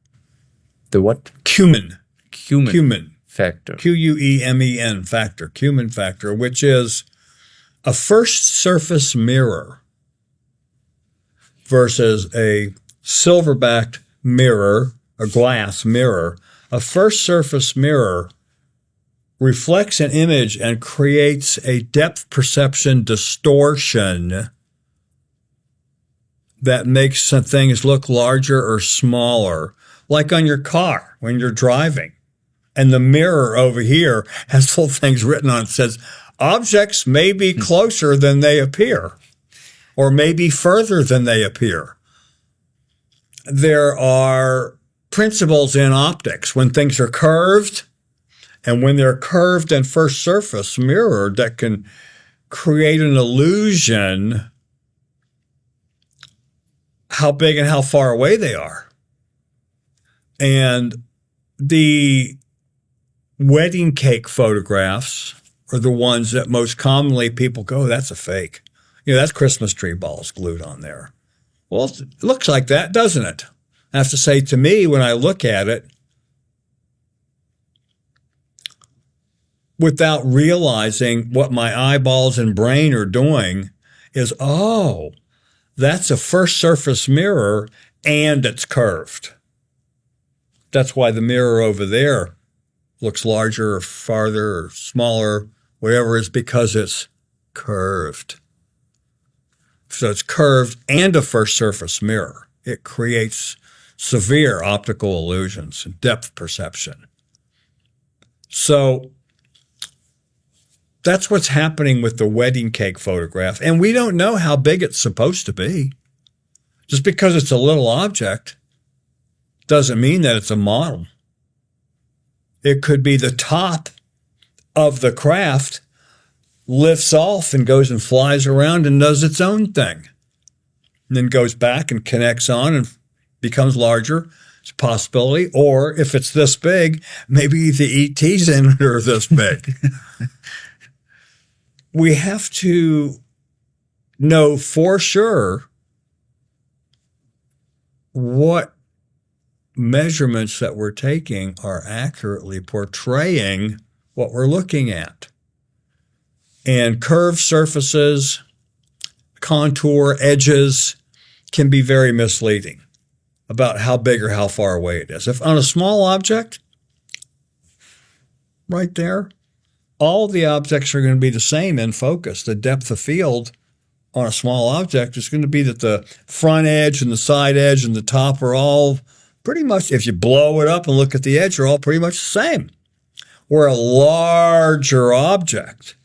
The what? Cumin factor. Quemen factor, Cumin factor, which is a first surface mirror versus a silver-backed mirror, a glass mirror. A first surface mirror reflects an image and creates a depth perception distortion that makes some things look larger or smaller, like on your car when you're driving. And the mirror over here has little things written on it that says, objects may be closer than they appear, or maybe further than they appear. There are principles in optics when things are curved, and when they're curved and first surface mirrored, that can create an illusion how big and how far away they are. And the wedding cake photographs are the ones that most commonly people go, that's a fake. That's Christmas tree balls glued on there. Well, it looks like that, doesn't it? I have to say, to me, when I look at it, without realizing what my eyeballs and brain are doing, is, oh, that's a first surface mirror and it's curved. That's why the mirror over there looks larger or farther or smaller, whatever, is because it's curved. So it's curved and a first surface mirror. It creates severe optical illusions and depth perception. So that's what's happening with the wedding cake photograph. And we don't know how big it's supposed to be. Just because it's a little object doesn't mean that it's a model. It could be the top of the craft lifts off and goes and flies around and does its own thing. And then goes back and connects on and becomes larger. It's a possibility. Or if it's this big, maybe the ETs in it are this big. We have to know for sure what measurements that we're taking are accurately portraying what we're looking at. And curved surfaces, contour, edges can be very misleading about how big or how far away it is. If on a small object, right there, all the objects are going to be the same in focus. The depth of field on a small object is going to be that the front edge and the side edge and the top are all pretty much, if you blow it up and look at the edge, are all pretty much the same. Where a larger object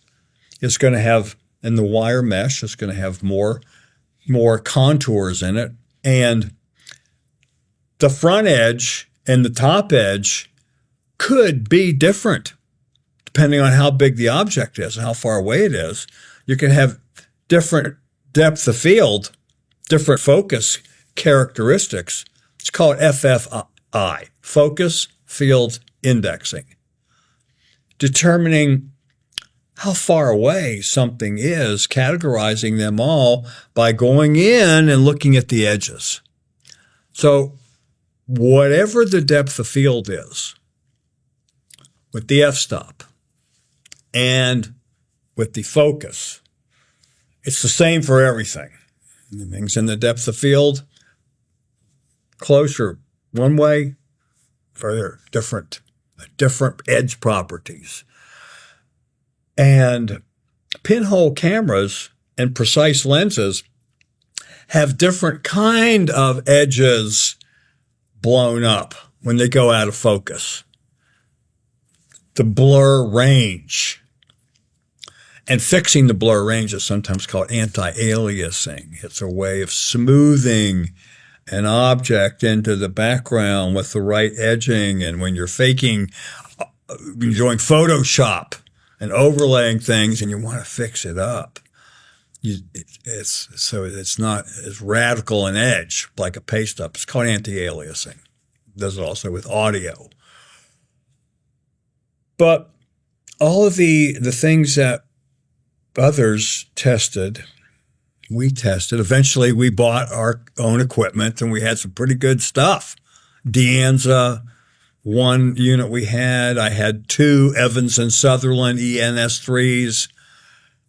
is going to have, in the wire mesh, it's going to have more contours in it. And the front edge and the top edge could be different depending on how big the object is and how far away it is, you can have different depth of field, different focus characteristics. It's called FFI, focus field indexing, determining how far away something is, categorizing them all by going in and looking at the edges. So whatever the depth of field is, with the f-stop and with the focus, it's the same for everything. Things in the depth of field, closer one way, further different edge properties. And pinhole cameras and precise lenses have different kind of edges blown up when they go out of focus. The blur range. And fixing the blur range is sometimes called anti-aliasing. It's a way of smoothing an object into the background with the right edging. And when you're doing Photoshop and overlaying things and you want to fix it up, it's not as radical an edge like a paste up. It's called anti-aliasing. It does it also with audio. But all of the things that others tested, we tested. Eventually, we bought our own equipment, and we had some pretty good stuff. Deanza, one unit we had. I had two Evans and Sutherland ENS3s.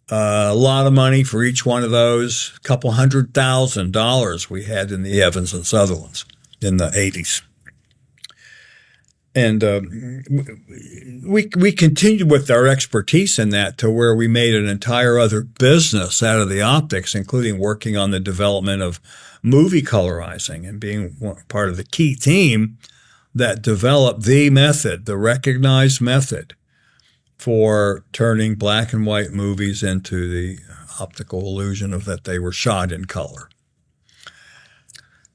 A lot of money for each one of those. A couple $100,000 we had in the Evans and Sutherlands in the 80s. And we continued with our expertise in that to where we made an entire other business out of the optics, including working on the development of movie colorizing and being part of the key team that developed the method, the recognized method for turning black and white movies into the optical illusion of that they were shot in color.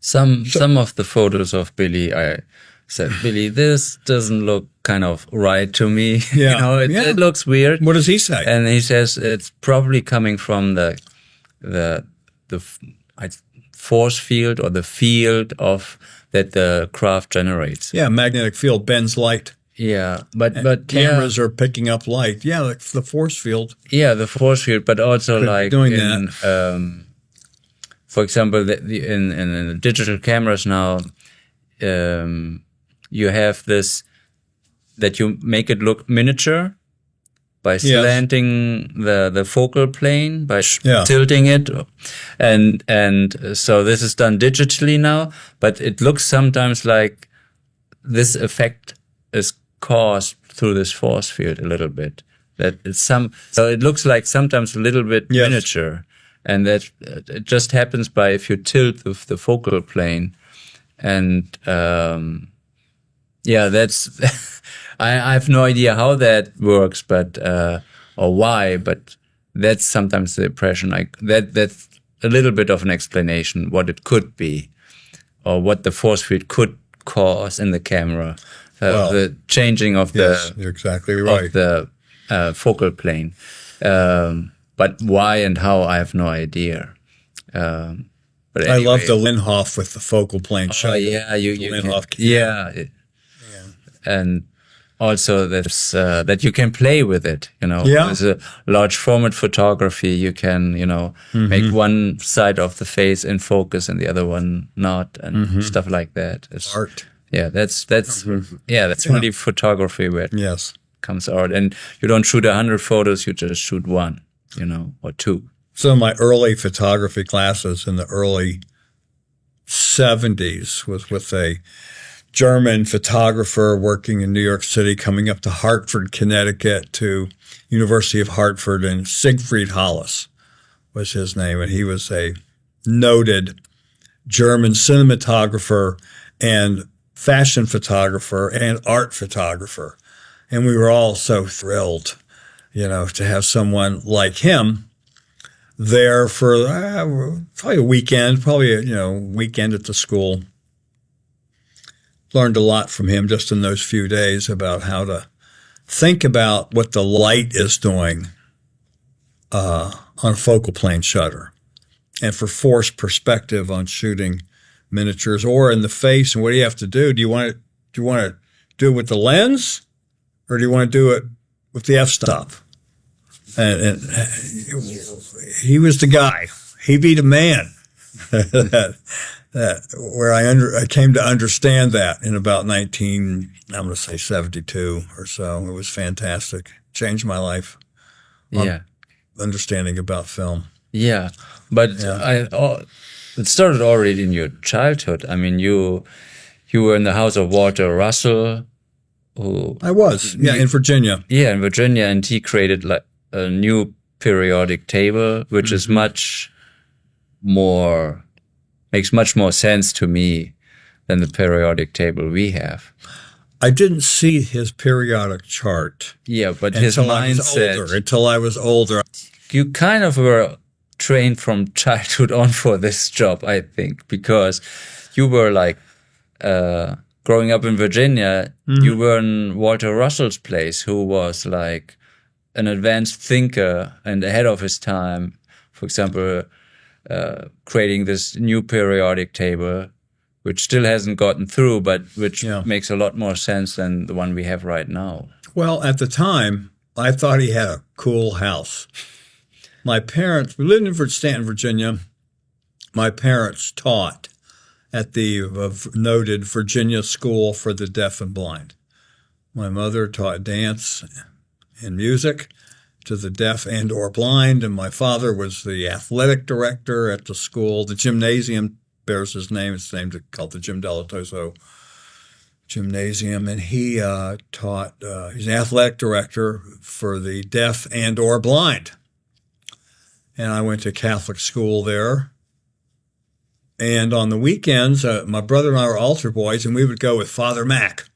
Some of the photos of Billy, I said, Billy, this doesn't look kind of right to me. Yeah. It looks weird. What does he say? And he says it's probably coming from the force field or the field of that the craft generates. Yeah, magnetic field bends light. Yeah, but cameras are picking up light. Yeah, the force field. Yeah, the force field, but also like doing in, that. For example, in the digital cameras now, you have this that you make it look miniature by slanting the focal plane, by tilting it. And so this is done digitally now, but it looks sometimes like this effect is caused through this force field a little bit. So it looks like sometimes a little bit miniature. And that it just happens by if you tilt the focal plane. And that's I have no idea how that works, but or why, but that's sometimes the impression. That's a little bit of an explanation what it could be, or what the force field could cause in the camera. The changing of you're exactly right. of the focal plane. But why and how, I have no idea. But anyway. I love the Linhof with the focal plane shot. Oh, yeah. Linhof. And also that you can play with it, Yeah. With a large format photography, you can, make one side of the face in focus and the other one not, and stuff like that. It's art. Yeah, that's really photography where it comes out. And you don't shoot 100 photos, you just shoot one, or two. Some of my early photography classes in the early 70s was with a German photographer working in New York City, coming up to Hartford, Connecticut, to University of Hartford, and Siegfried Hollis was his name. And he was a noted German cinematographer and fashion photographer and art photographer. And we were all so thrilled, to have someone like him there for probably a weekend, weekend at the school. Learned a lot from him just in those few days about how to think about what the light is doing on a focal plane shutter, and for forced perspective on shooting miniatures or in the face. And what do you have to do? Do you want to do it with the lens, or do you want to do it with the f-stop? And he was the guy. He be the man. Where I came to understand that in about 72 or so. It was fantastic. Changed my life. Yeah. Understanding about film. Yeah. But it started already in your childhood. I mean, you were in the house of Walter Russell. I was, in Virginia. Yeah, in Virginia. And he created like a new periodic table, which is makes much more sense to me than the periodic table we have. I didn't see his periodic chart. Yeah, but his mindset. Until I was older. You kind of were trained from childhood on for this job, I think, because you were like, growing up in Virginia, you were in Walter Russell's place, who was like an advanced thinker and ahead of his time. For example, creating this new periodic table, which still hasn't gotten through, but which makes a lot more sense than the one we have right now. Well, at the time, I thought he had a cool house. My parents, we lived in Stanton, Virginia. My parents taught at the noted Virginia School for the Deaf and Blind. My mother taught dance and music to the deaf and or blind, and my father was the athletic director at the school. The gymnasium bears his name. It's named called the Dilettoso Gymnasium, and he taught. He's an athletic director for the deaf and or blind. And I went to Catholic school there. And on the weekends, my brother and I were altar boys, and we would go with Father Mack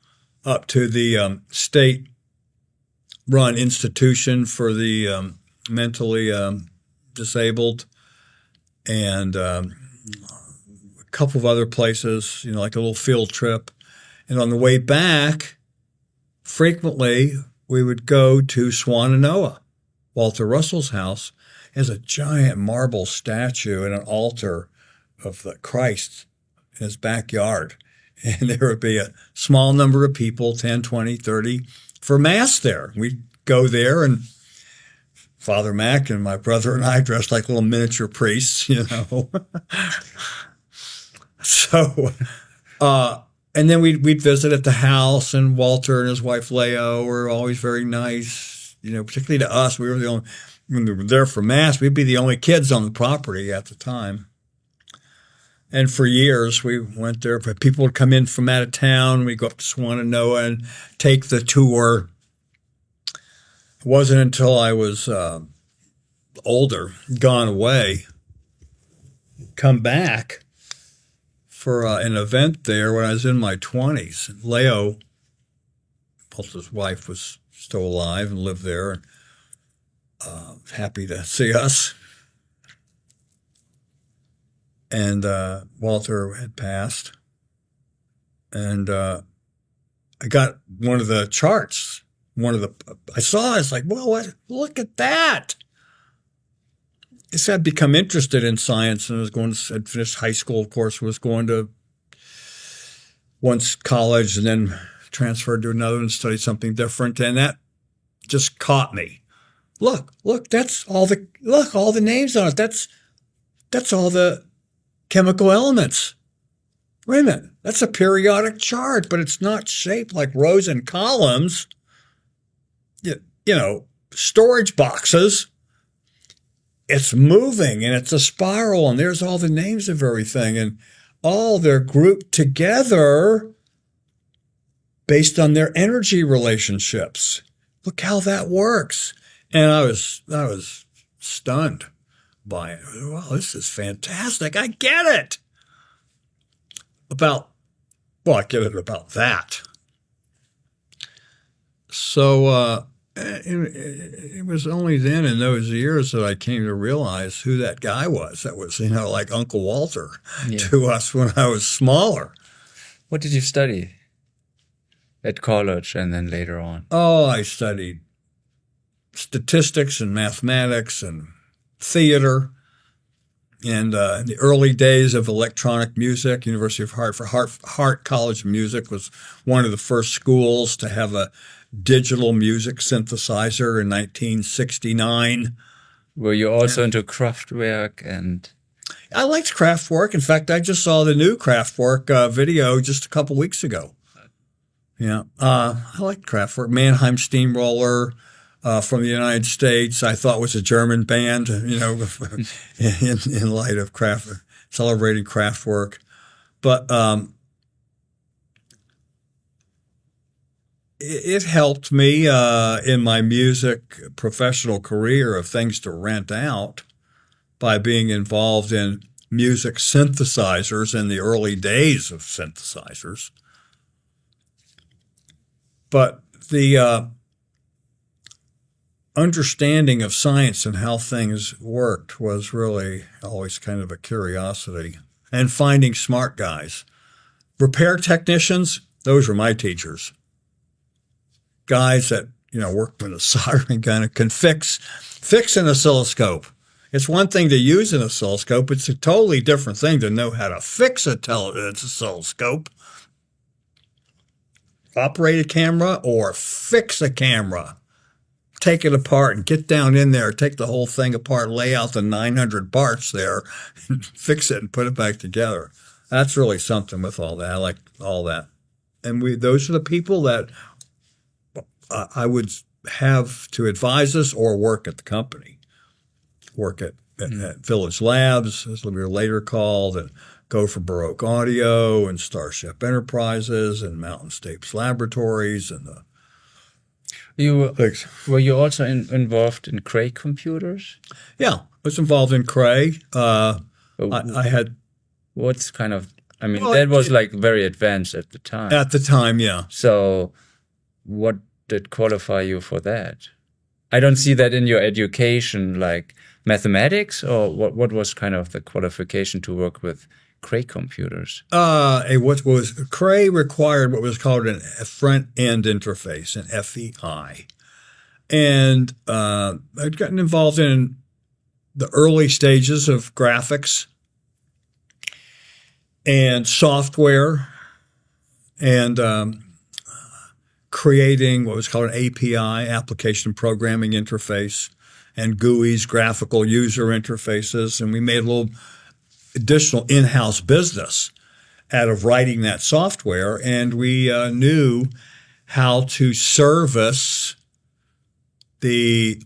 up to the state-run institution for the mentally disabled, and a couple of other places, like a little field trip. And on the way back, frequently we would go to Swannanoa, Walter Russell's house. Has a giant marble statue and an altar of the Christ in his backyard. And there would be a small number of people, 10, 20, 30, for Mass there. We'd go there, and Father Mack and my brother and I dressed like little miniature priests, So, and then we'd visit at the house, and Walter and his wife Leo were always very nice, particularly to us. We were the only, when we were there for Mass, we'd be the only kids on the property at the time. And for years, we went there. People would come in from out of town. We'd go up to Swannanoa and take the tour. It wasn't until I was older, gone away, come back for an event there when I was in my 20s. Leo, Walter's wife, was still alive and lived there, and happy to see us. And Walter had passed, and I got one of the charts. I saw it. I was like, well, look at that. I said I'd become interested in science, and I'd finished high school, of course, was going to once college and then transferred to another and studied something different. And that just caught me. Look, that's all the names on it. That's all the chemical elements. Wait a minute, that's a periodic chart, but it's not shaped like rows and columns. Storage boxes. It's moving, and it's a spiral, and there's all the names of everything, and all they're grouped together based on their energy relationships. Look how that works. And I was stunned by it. Wow, this is fantastic. I get it. I get it about that. So it was only then in those years that I came to realize who that guy was. That was, like Uncle Walter to us when I was smaller. What did you study? at college and then later on? Oh, I studied statistics and mathematics and theater. And in the early days of electronic music, University of Hart College of Music was one of the first schools to have a digital music synthesizer in 1969. Were you also into Kraftwerk and? I liked Kraftwerk. In fact, I just saw the new Kraftwerk video just a couple weeks ago. Yeah, I liked Kraftwerk. Mannheim Steamroller from the United States, I thought was a German band, in light of celebrating Kraftwerk. But it helped me in my music professional career of things to rent out by being involved in music synthesizers in the early days of synthesizers. But the understanding of science and how things worked was really always kind of a curiosity. And finding smart guys. Repair technicians, those were my teachers. Guys that, work with a soldering gun and can fix an oscilloscope. It's one thing to use an oscilloscope. It's a totally different thing to know how to fix an oscilloscope, operate a camera, or fix a camera. Take it apart and get down in there, take the whole thing apart, lay out the 900 parts there, and fix it and put it back together. That's really something with all that. I like all that. And those are the people that I would have to advise us or work at the company. Work at Village Labs, as we were later called, and go for Baroque Audio and Starship Enterprises and Mountain States Laboratories and the Were you also involved in Cray computers? Yeah, I was involved in Cray. I had. What's kind of? I mean, that was like very advanced at the time. At the time, yeah. So, what did qualify you for that? I don't see that in your education, like mathematics, or what was kind of the qualification to work with Cray computers? Cray required what was called a front-end interface, an FEI. And I'd gotten involved in the early stages of graphics and software and creating what was called an API, application programming interface, and GUIs, graphical user interfaces. And we made a little additional in-house business out of writing that software, and we knew how to service the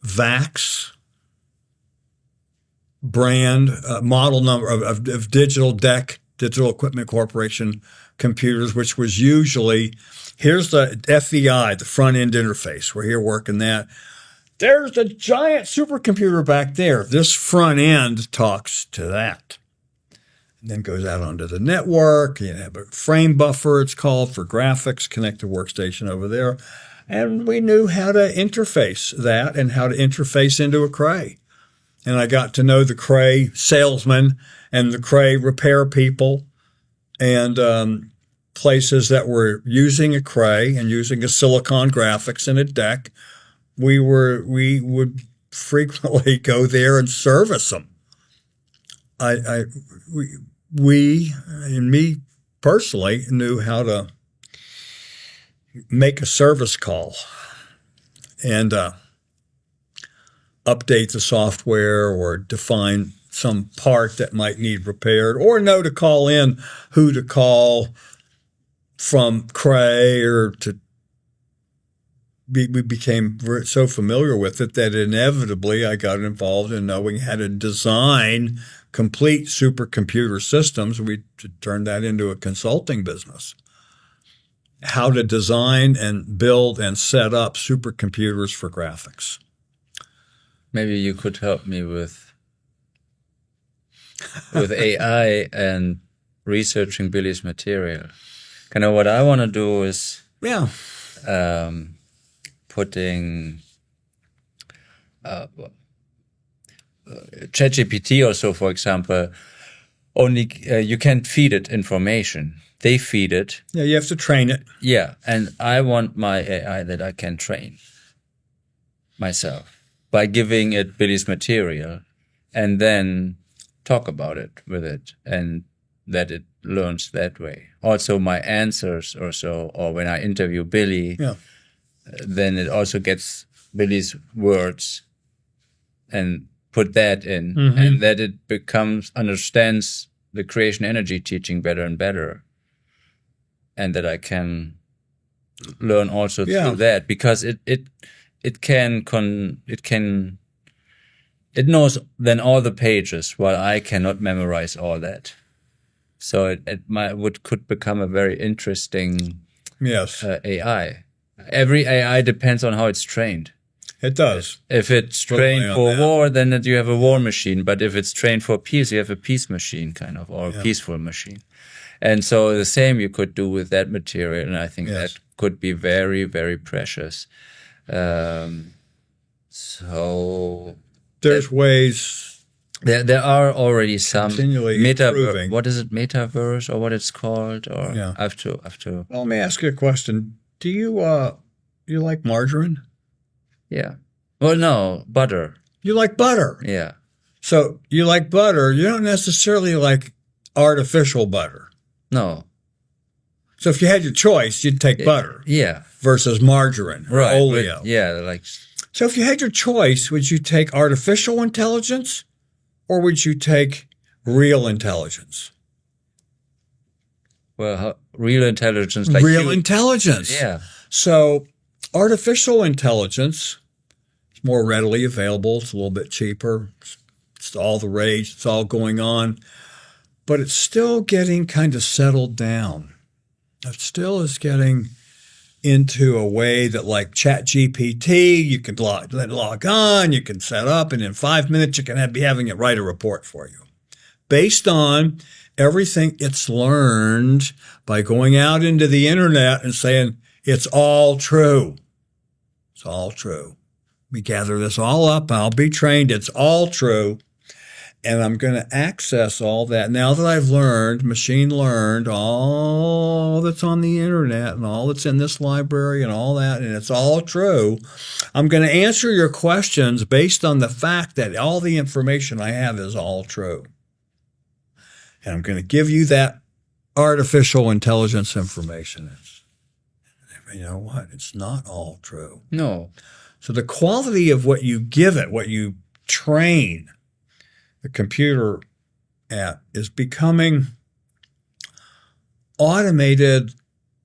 VAX brand model number of Digital Equipment Corporation computers, which was usually, here's the FEI, the front-end interface. We're here working that. There's a giant supercomputer back there. This front end talks to that. And then goes out onto the network. You have a frame buffer, it's called, for graphics, connect the workstation over there. And we knew how to interface that and how to interface into a Cray. And I got to know the Cray salesmen and the Cray repair people and places that were using a Cray and using a silicon graphics and a DEC. We would frequently go there and service them. We and me personally knew how to make a service call and update the software or define some part that might need repaired or know to call in, who to call from Cray or to. We became so familiar with it that inevitably I got involved in knowing how to design complete supercomputer systems. We turned that into a consulting business. How to design and build and set up supercomputers for graphics. Maybe you could help me with AI and researching Billy's material. Kind of what I want to do is putting ChatGPT or so, for example, only you can't feed it information. They feed it. Yeah, you have to train it. Yeah, and I want my AI that I can train myself by giving it Billy's material and then talk about it with it and that it learns that way. Also, my answers or so, or when I interview Billy, then it also gets Billy's words and put that in, and that it understands the creation energy teaching better and better, and that I can learn also through that, because it knows then all the pages while I cannot memorize all that. So it could become a very interesting AI. Every AI depends on how it's trained. It does. If it's trained for war, then you have a war machine. But if it's trained for peace, you have a peace machine kind of, or a peaceful machine. And so the same you could do with that material. And I think that could be very, very precious. So there's ways. There are already some metaverse. What is it, metaverse, or what it's called? Or I have to. Well, let me ask you a question. Do you like margarine? Yeah. Well, no, butter. You like butter? Yeah. So you like butter. You don't necessarily like artificial butter. No. So if you had your choice, you'd take butter. Yeah. Versus margarine or oleo. Like. So if you had your choice, would you take artificial intelligence or would you take real intelligence? Well, real intelligence. Like real intelligence. Yeah. So artificial intelligence is more readily available. It's a little bit cheaper. It's all the rage. It's all going on. But it's still getting kind of settled down. It still is getting into a way that, like ChatGPT, you can log on, you can set up, and in 5 minutes you can be having it write a report for you based on everything it's learned by going out into the internet and saying, it's all true. It's all true. We gather this all up. I'll be trained. It's all true. And I'm going to access all that. Now that I've learned, machine learned, all that's on the internet and all that's in this library and all that, and it's all true, I'm going to answer your questions based on the fact that all the information I have is all true. And I'm going to give you that artificial intelligence information. You know what? It's not all true. No. So the quality of what you give it, what you train the computer at, is becoming automated,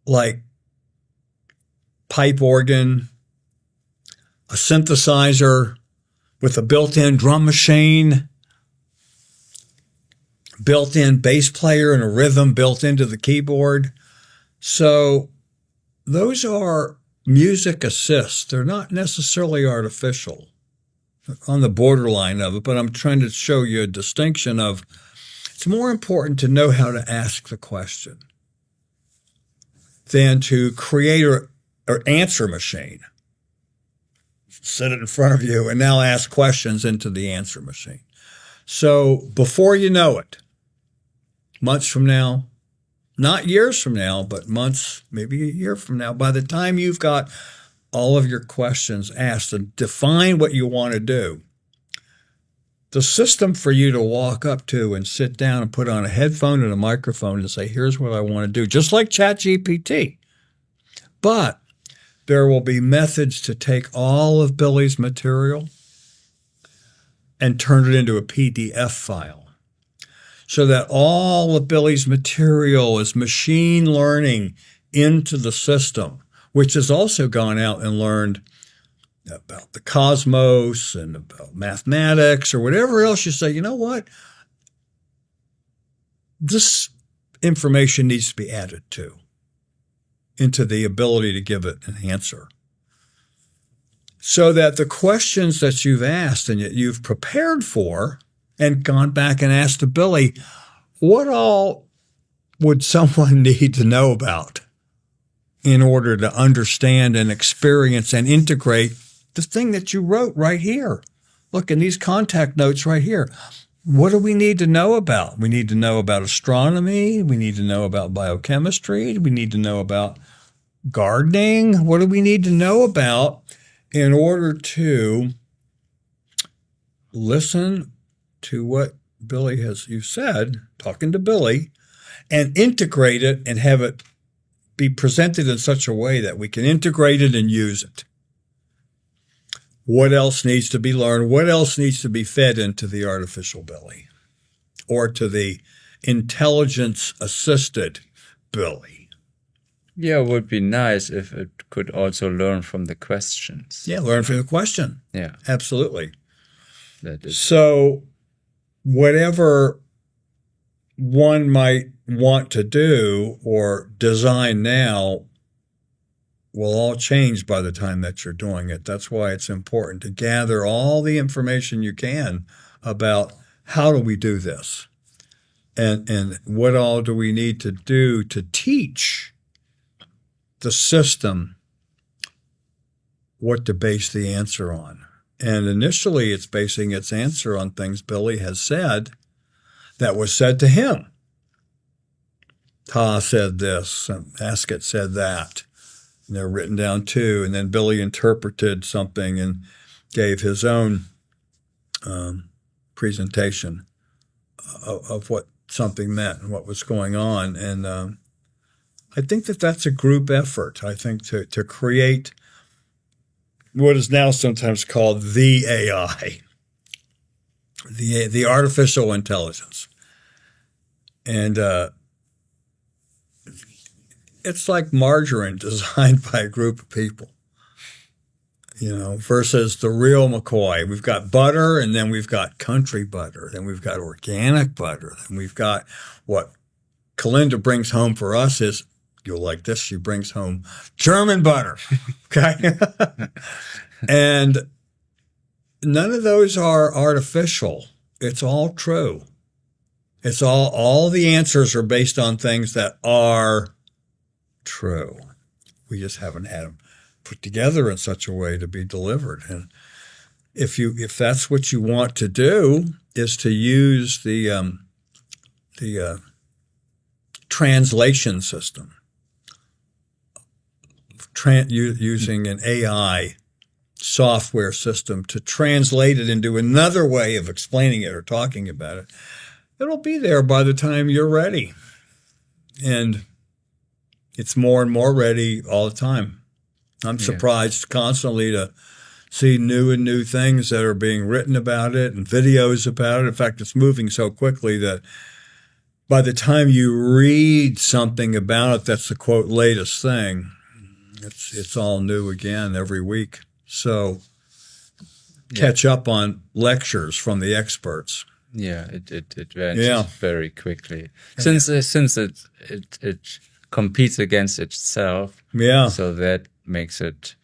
like pipe organ, a synthesizer with a built-in drum machine, built-in bass player and a rhythm built into the keyboard. So those are music assists. They're not necessarily artificial. On the borderline of it, but I'm trying to show you a distinction of it's more important to know how to ask the question than to create or answer machine. Set it in front of you and now ask questions into the answer machine. So before you know it, months from now, not years from now, but months, maybe a year from now, by the time you've got all of your questions asked and define what you want to do, the system for you to walk up to and sit down and put on a headphone and a microphone and say, here's what I want to do, just like ChatGPT. But there will be methods to take all of Billy's material and turn it into a PDF file so that all of Billy's material is machine learning into the system, which has also gone out and learned about the cosmos and about mathematics or whatever else you say, you know what? This information needs to be added to into the ability to give it an answer. So that the questions that you've asked and you've prepared for and gone back and asked to Billy, what all would someone need to know about in order to understand and experience and integrate the thing that you wrote right here? Look, in these contact notes right here, what do we need to know about? We need to know about astronomy. We need to know about biochemistry. We need to know about gardening. What do we need to know about in order to listen to what Billy you said, talking to Billy, and integrate it and have it be presented in such a way that we can integrate it and use it? What else needs to be learned? What else needs to be fed into the artificial Billy or to the intelligence-assisted Billy? Yeah, it would be nice if it could also learn from the questions. Yeah, learn from the question. Yeah. Absolutely. That is. So whatever one might want to do or design now will all change by the time that you're doing it. That's why it's important to gather all the information you can about how do we do this and what all do we need to do to teach the system what to base the answer on. And initially it's basing its answer on things Billy has said that was said to him. Ta said this, and Ascot said that. And they're written down too. And then Billy interpreted something and gave his own presentation of what something meant and what was going on. And I think that that's a group effort. I think to create what is now sometimes called the AI, the artificial intelligence. And it's like margarine designed by a group of people, versus the real McCoy. We've got butter, and then we've got country butter, then we've got organic butter, then we've got what Kalinda brings home for us is, you'll like this, she brings home German butter, okay? And none of those are artificial. It's all true. It's all the answers are based on things that are true. We just haven't had them put together in such a way to be delivered. And if that's what you want to do, is to use the translation system, using an AI software system to translate it into another way of explaining it or talking about it, it'll be there by the time you're ready. And it's more and more ready all the time. I'm surprised constantly to see new things that are being written about it and videos about it. In fact, it's moving so quickly that by the time you read something about it that's the, quote, latest thing, it's all new again every week. So catch up on lectures from the experts. Yeah, it advances very quickly. Since it competes against itself. Yeah. So that makes it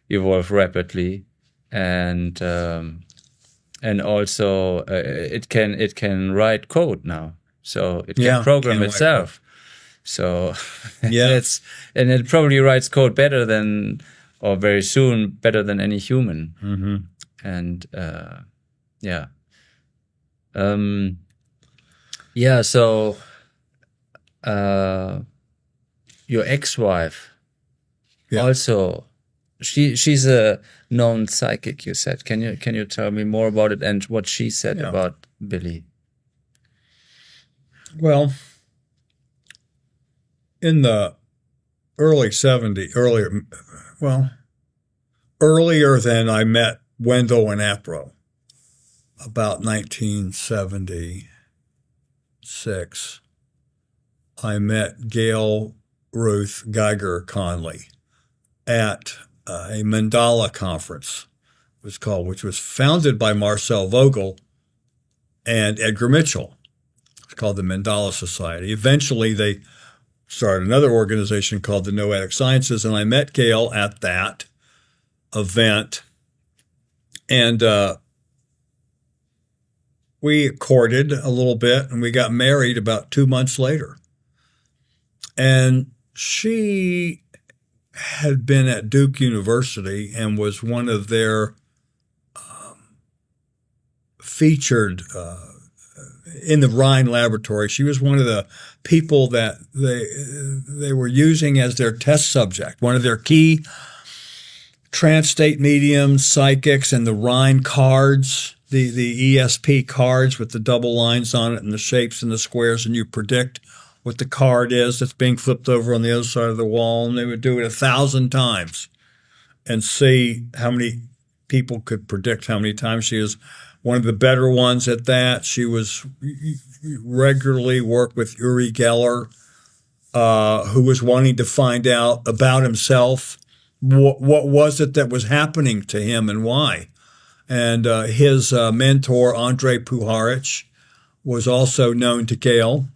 evolve rapidly, and also it can write code now. So it can program itself. So and it probably writes code better than, or very soon better than, any human. Mm-hmm. And so your ex-wife also, she's a known psychic, you said. Can you tell me more about it and what she said about Billy? Well, in the early 70s, earlier than I met Wendell and Apro, about 1976, I met Gail Ruth Geiger Conley at a Mandala conference, which was founded by Marcel Vogel and Edgar Mitchell. It's called the Mandala Society. Eventually, they started another organization called the Noetic Sciences, and I met Gail at that event, and we courted a little bit, and we got married about 2 months later. And she had been at Duke University and was one of their featured in the Rhine laboratory. She was one of the people that they were using as their test subject, one of their key trans-state mediums, psychics, and the Rhine cards, the ESP cards with the double lines on it and the shapes and the squares, and you predict what the card is that's being flipped over on the other side of the wall. And they would do it 1,000 times and see how many people could predict how many times. She is one of the better ones at that. She was regularly worked with Uri Geller, who was wanting to find out about himself. What was it that was happening to him and why? And his mentor, Andrei Puharich, was also known to Gail.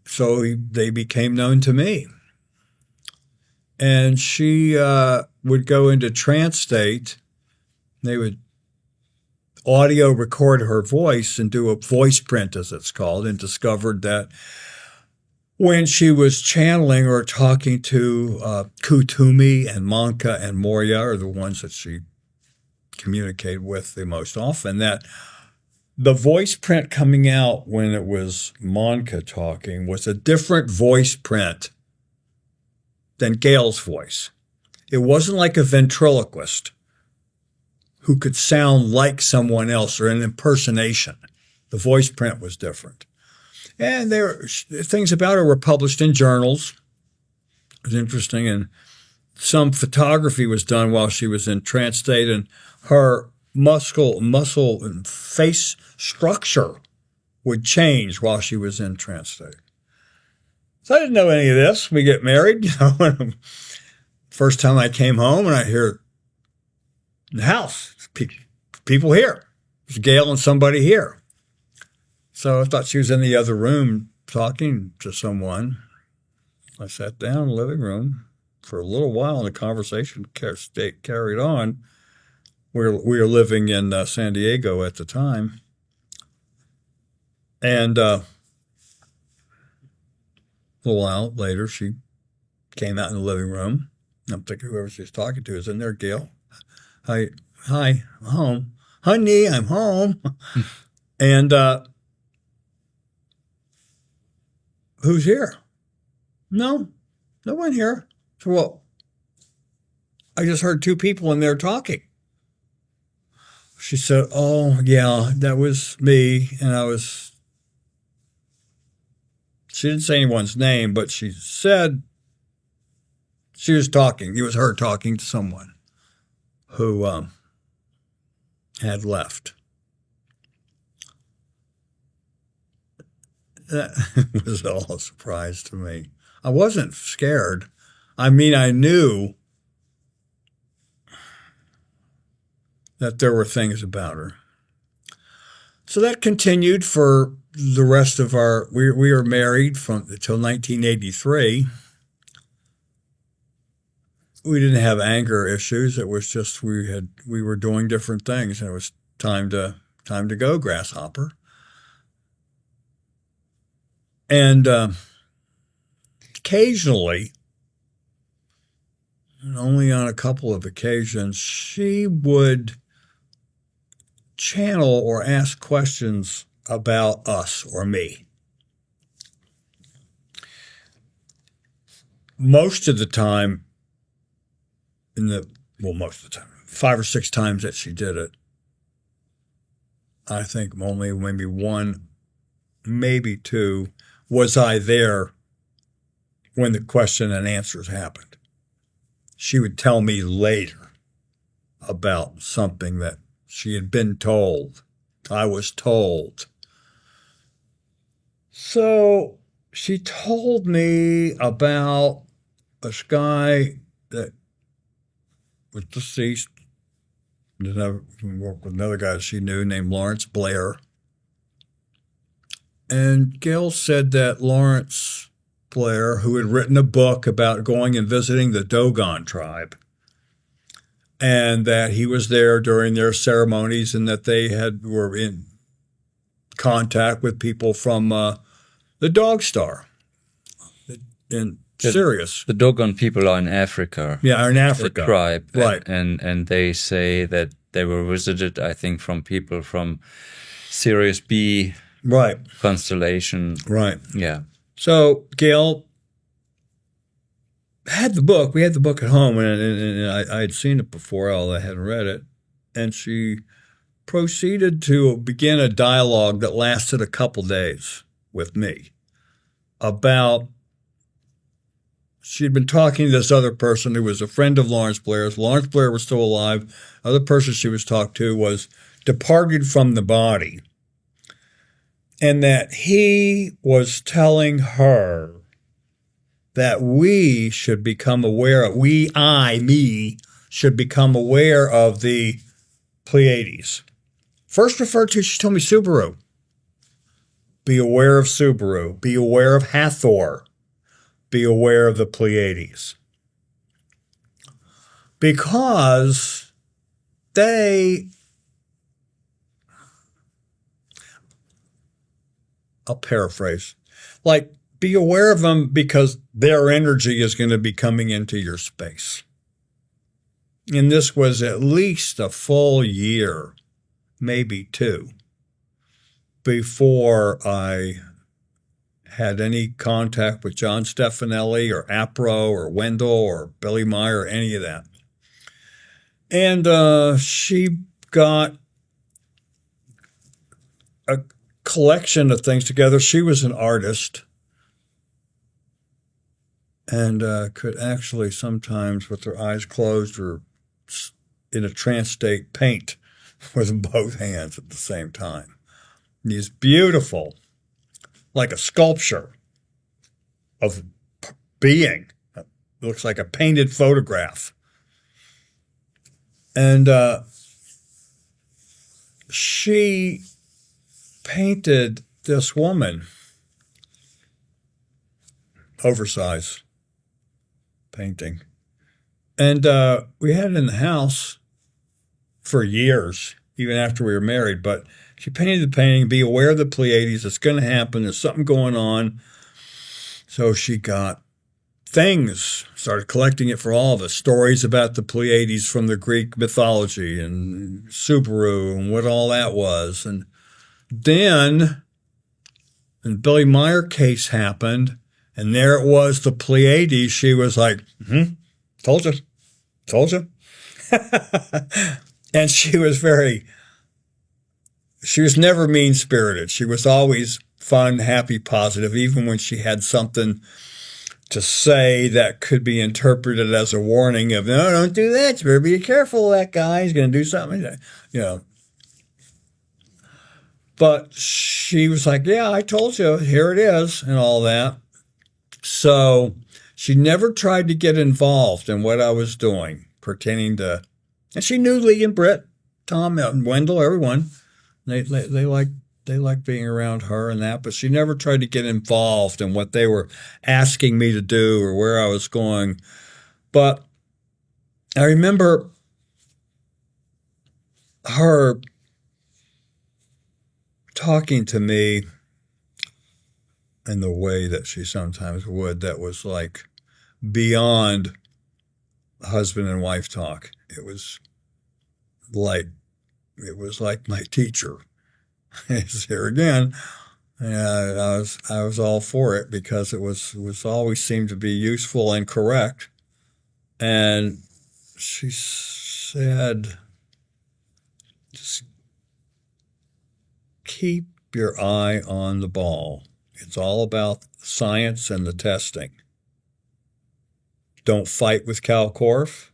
So they became known to me. And she would go into trance state. They would audio record her voice and do a voice print, as it's called, and discovered that when she was channeling or talking to Kutumi and Manka and Moria, are the ones that she communicated with the most often, that the voice print coming out when it was Manka talking was a different voice print than Gail's voice. It wasn't like a ventriloquist who could sound like someone else or an impersonation. The voice print was different. And things about her were published in journals. It was interesting. And some photography was done while she was in trance state, and her muscle and face structure would change while she was in trance state. So I didn't know any of this. We get married. First time I came home and I hear the house, people here. There's Gail and somebody here. So I thought she was in the other room talking to someone. I sat down in the living room for a little while, and the conversation carried on. We were living in San Diego at the time. And a little while later, she came out in the living room. I'm thinking whoever she's talking to is in there. Gail, hi, I'm home. Honey, I'm home. And who's here? No one here. So, well, I just heard two people in there talking. She said, oh, yeah, that was me. And she didn't say anyone's name, but she said she was talking. It was her talking to someone who had left. That was all a surprise to me. I wasn't scared. I mean, I knew that there were things about her. So that continued for the rest of we were married until 1983. We didn't have anger issues. It was just we were doing different things, and it was time to go, Grasshopper. And occasionally, and only on a couple of occasions, she would channel or ask questions about us or me. Most of the time, most of the time, 5 or 6 times that she did it, I think only maybe 1, maybe 2, was I there when the question and answers happened. She would tell me later about something that she had been told. I was told. So she told me about this guy that was deceased. Worked with another guy she knew named Lawrence Blair. And Gail said that Lawrence Blair, who had written a book about going and visiting the Dogon tribe, and that he was there during their ceremonies, and that they were in contact with people from the Dog Star in Sirius. The Dogon people are in Africa. Yeah, are in Africa. A tribe. Right. And they say that they were visited, I think, from people from Sirius B Right. constellation. Right. Yeah. So Gail had the book. We had the book at home, and I had seen it before, although I hadn't read it. And she proceeded to begin a dialogue that lasted a couple days with me about, she'd been talking to this other person who was a friend of Lawrence Blair's. Lawrence Blair was still alive. Other person she was talked to was departed from the body. And that he was telling her that we should become aware of, me, should become aware of the Pleiades. First referred to, she told me Subaru. Be aware of Subaru. Be aware of Hathor. Be aware of the Pleiades. Because I'll paraphrase, like, be aware of them because their energy is going to be coming into your space. And this was at least a full year, maybe 2, before I had any contact with John Stefanelli or Apro or Wendell or Billy Meier or any of that. And she got a collection of things together. She was an artist and could actually sometimes, with her eyes closed or in a trance state, paint with both hands at the same time. These beautiful, like a sculpture of being. It looks like a painted photograph. And she painted this woman, oversized painting. And we had it in the house for years, even after we were married. But she painted the painting, be aware of the Pleiades. It's going to happen. There's something going on. So she got things, started collecting it for all of us, stories about the Pleiades from the Greek mythology and Subaru and what all that was. And then the Billy Meier case happened, and there it was, the Pleiades. She was like, told you. And she was never mean-spirited. She was always fun, happy, positive, even when she had something to say that could be interpreted as a warning of, no, don't do that. You better be careful. That guy, he's going to do something. You know. But she was like, yeah, I told you, here it is, and all that. So she never tried to get involved in what I was doing, pertaining to, and she knew Lee and Britt, Tom, and Wendell, everyone. They liked being around her and that, but she never tried to get involved in what they were asking me to do or where I was going. But I remember her talking to me in the way that she sometimes would, that was like beyond husband and wife talk. It was like my teacher. He's here again. And I was all for it because it was always seemed to be useful and correct. And she said, just keep your eye on the ball. It's all about science and the testing. Don't fight with Cal Korff.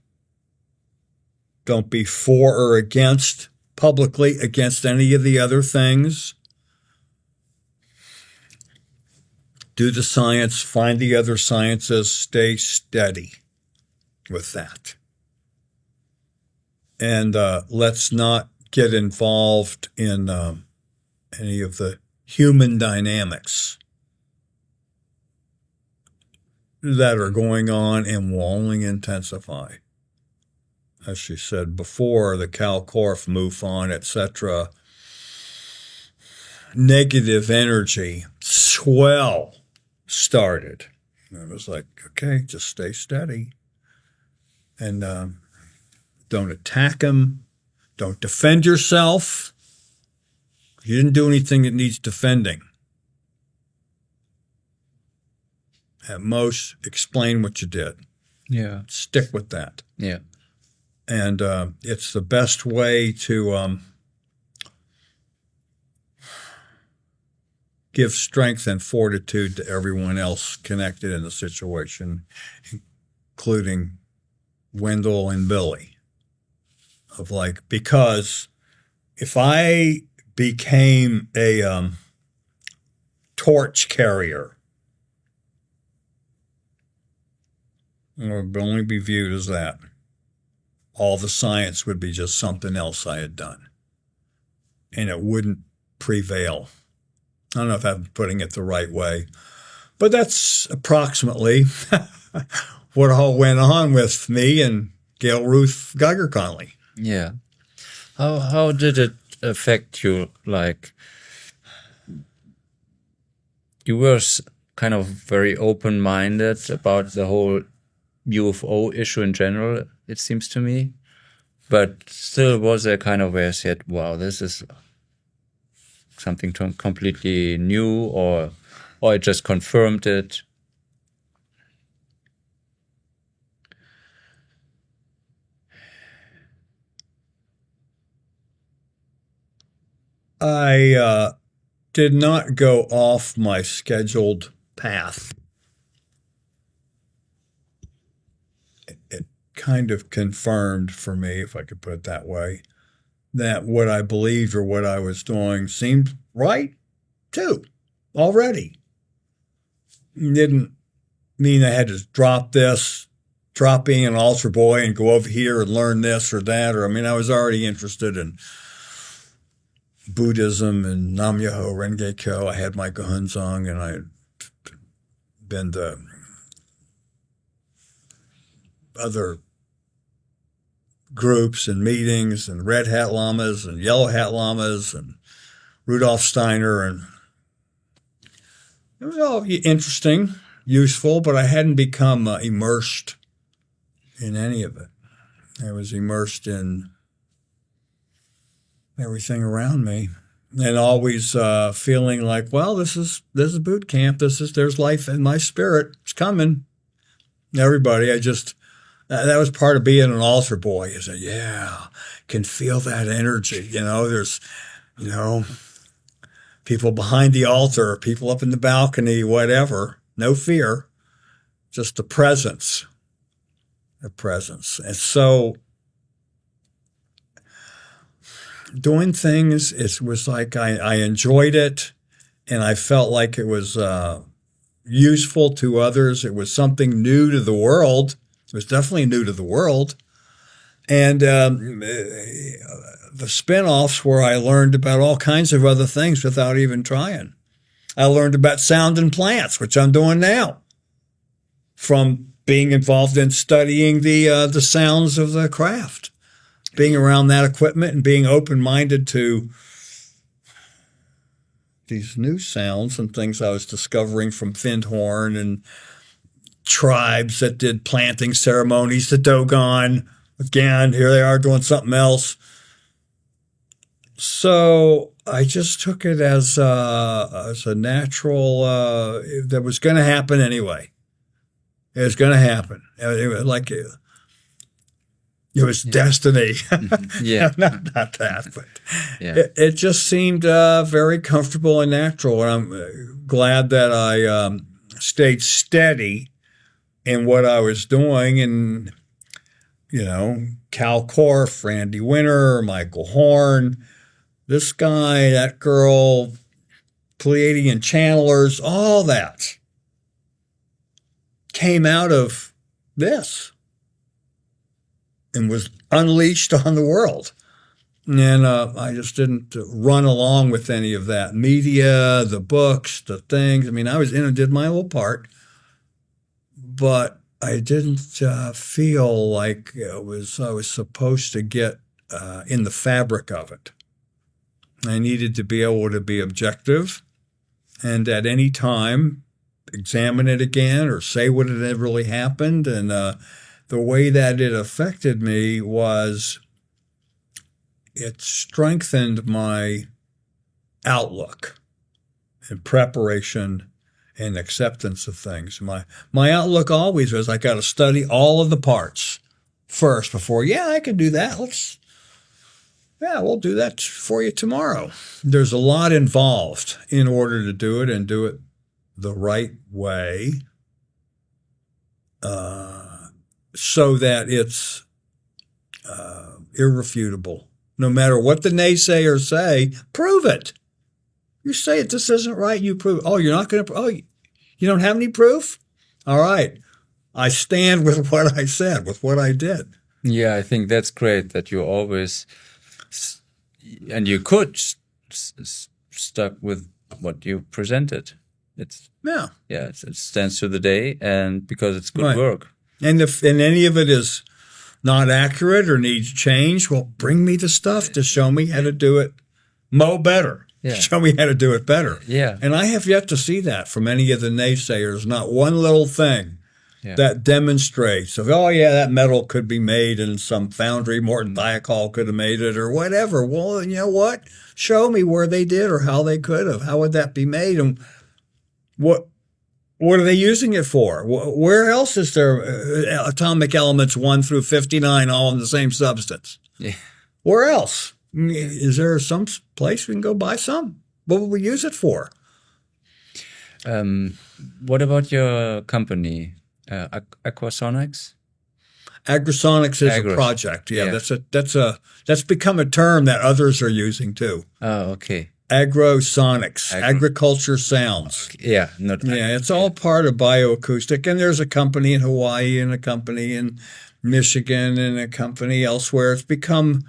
Don't be for or against, publicly, against any of the other things. Do the science, find the other sciences, stay steady with that. And let's not get involved in any of the human dynamics that are going on and will only intensify. As she said before, the Cal Korff, MUFON, etc., negative energy swell started. And it was like, okay, just stay steady. And don't attack them. Don't defend yourself. You didn't do anything that needs defending. At most, explain what you did. Yeah. Stick with that. Yeah. And it's the best way to give strength and fortitude to everyone else connected in the situation, including Wendell and Billy. Of like, because if I became a torch carrier, it would only be viewed as that. All the science would be just something else I had done. And it wouldn't prevail. I don't know if I'm putting it the right way, but that's approximately what all went on with me and Gail Ruth Geiger Conley. Yeah. How did it affect you? Like, you were kind of very open-minded about the whole UFO issue in general, it seems to me. But still was there kind of where I said, wow, this is something completely new, or it just confirmed it? I did not go off my scheduled path. It kind of confirmed for me, if I could put it that way, that what I believed or what I was doing seemed right too, already. It didn't mean I had to drop being an altar boy and go over here and learn this or that. Or, I mean, I was already interested in Buddhism and Nam-myoho Renge-kyo. I had my Gohonzon, and I had been to other groups and meetings and Red Hat Lamas and Yellow Hat Lamas and Rudolf Steiner, and it was all interesting, useful, but I hadn't become immersed in any of it. I was immersed in everything around me, and always feeling like, well, this is boot camp. There's life in my spirit. It's coming. Everybody, that was part of being an altar boy. Is that, yeah, can feel that energy. There's, people behind the altar, people up in the balcony, whatever. No fear, just the presence. And so doing things, it was like I enjoyed it, and I felt like it was useful to others. It was something new to the world. It was definitely new to the world. And the spin-offs where I learned about all kinds of other things without even trying. I learned about sound in plants, which I'm doing now, from being involved in studying the sounds of the craft, being around that equipment and being open-minded to these new sounds and things I was discovering from Findhorn and tribes that did planting ceremonies, the Dogon. Again, here they are doing something else. So I just took it as a natural, that was going to happen anyway. It was going to happen. It was like it was destiny. Yeah. not that, but yeah. It just seemed very comfortable and natural. And I'm glad that I stayed steady in what I was doing. And, Cal Korff, Randy Winter, Michael Horn, this guy, that girl, Pleiadian channelers, all that came out of this and was unleashed on the world. And I just didn't run along with any of that. Media, the books, the things. I mean, I was in and did my little part, but I didn't feel like I was supposed to get in the fabric of it. I needed to be able to be objective and at any time examine it again or say what had really happened. And the way that it affected me was it strengthened my outlook and preparation and acceptance of things. My outlook always was I got to study all of the parts first before, I can do that. We'll do that for you tomorrow. There's a lot involved in order to do it and do it the right way, so that it's irrefutable. No matter what the naysayers say, prove it. You say it, this isn't right, you prove it. Oh, you're not going to, you don't have any proof? All right. I stand with what I said, with what I did. Yeah, I think that's great that you always, and you could stuck with what you presented. It stands to the day, and because it's good work. And if any of it is not accurate or needs change, well, bring me the stuff to show me how to do it better. Yeah. Show me how to do it better. Yeah. And I have yet to see that from any of the naysayers, not one little thing that demonstrates that metal could be made in some foundry, Morton Thiokol could have made it or whatever. Well, you know what? Show me where they did or how they could have. How would that be made? And what are they using it for? Where else is there atomic elements 1 through 59 all in the same substance? Yeah. Where else? Is there some place we can go buy some? What would we use it for? What about your company, Aquasonics? Agrosonics is a project. Yeah, that's become a term that others are using too. Oh, okay. Agrosonics, agriculture sounds. Yeah, it's all part of bioacoustic. And there's a company in Hawaii and a company in Michigan and a company elsewhere. It's become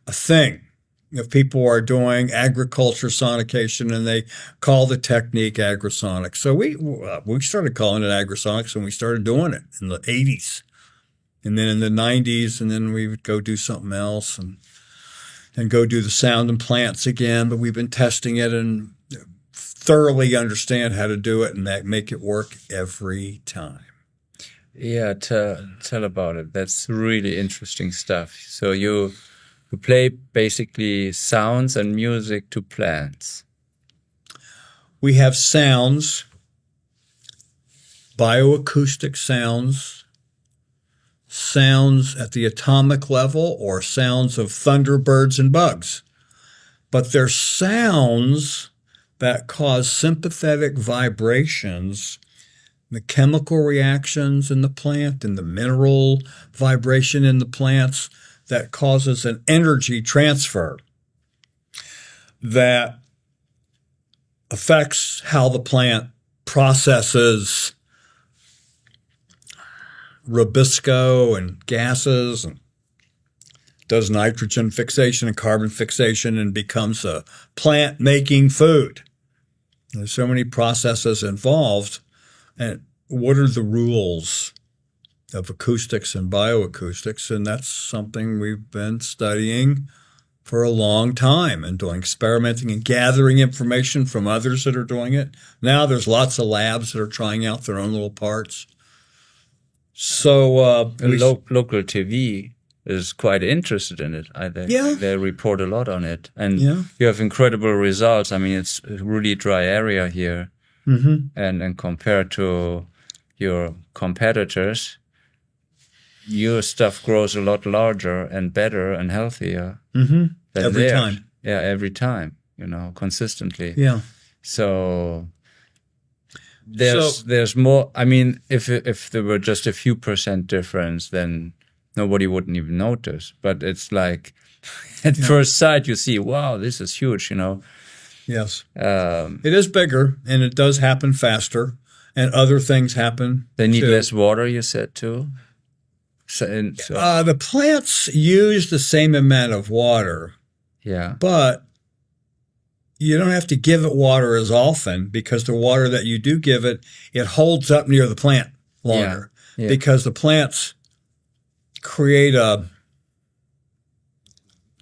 a thing. If people are doing agriculture sonication and they call the technique agrosonics. So we started calling it agrosonics and we started doing it in the 80s. And then in the 90s, and then we would go do something else and go do the sound and plants again. But we've been testing it and thoroughly understand how to do it and make it work every time. Yeah, tell about it. That's really interesting stuff. So you play basically sounds and music to plants. We have sounds, bioacoustic sounds at the atomic level, or sounds of thunderbirds and bugs. But they're sounds that cause sympathetic vibrations, the chemical reactions in the plant and the mineral vibration in the plants that causes an energy transfer that affects how the plant processes rubisco and gases and does nitrogen fixation and carbon fixation and becomes a plant making food. There's so many processes involved. And what are the rules of acoustics and bioacoustics? And that's something we've been studying for a long time and doing experimenting and gathering information from others that are doing it. Now there's lots of labs that are trying out their own little parts. So local TV is quite interested in it. They report a lot on it. And you have incredible results. I mean, it's a really dry area here. Mm-hmm. And compared to your competitors, your stuff grows a lot larger and better and healthier. Mm-hmm. Every time. Yeah, every time, consistently. Yeah. So there's more. I mean, if there were just a few % difference, then nobody wouldn't even notice. But it's like at first sight, you see, wow, this is huge, Yes. It is bigger, and it does happen faster, and other things happen. They need less water, you said, too? The plants use the same amount of water. Yeah. But you don't have to give it water as often, because the water that you do give it, it holds up near the plant longer. Yeah. Because the plants create a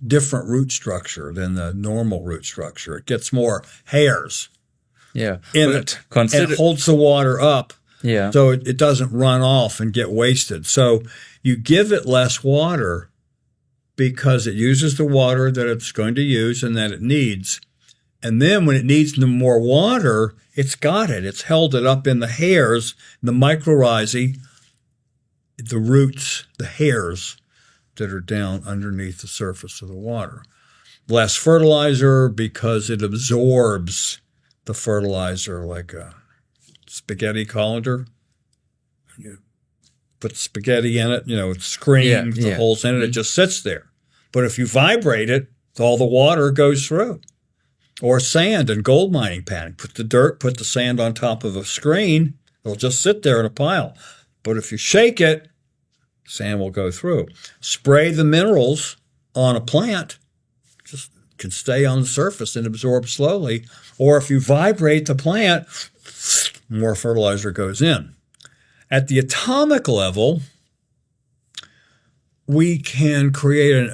different root structure than the normal root structure. It gets more hairs in it, and it holds the water up so it doesn't run off and get wasted. So you give it less water because it uses the water that it's going to use and that it needs, And then when it needs no more water, it's got it. It's held it up in the hairs, the mycorrhizae, the roots, the hairs that are down underneath the surface of the water. Less fertilizer because it absorbs the fertilizer like a spaghetti colander. You put spaghetti in it, it screams, the holes in it, it just sits there. But if you vibrate it, all the water goes through. Or sand in gold mining padding. Put the sand on top of a screen, it'll just sit there in a pile. But if you shake it, sand will go through. Spray the minerals on a plant, just can stay on the surface and absorb slowly. Or if you vibrate the plant, more fertilizer goes in. At the atomic level, we can create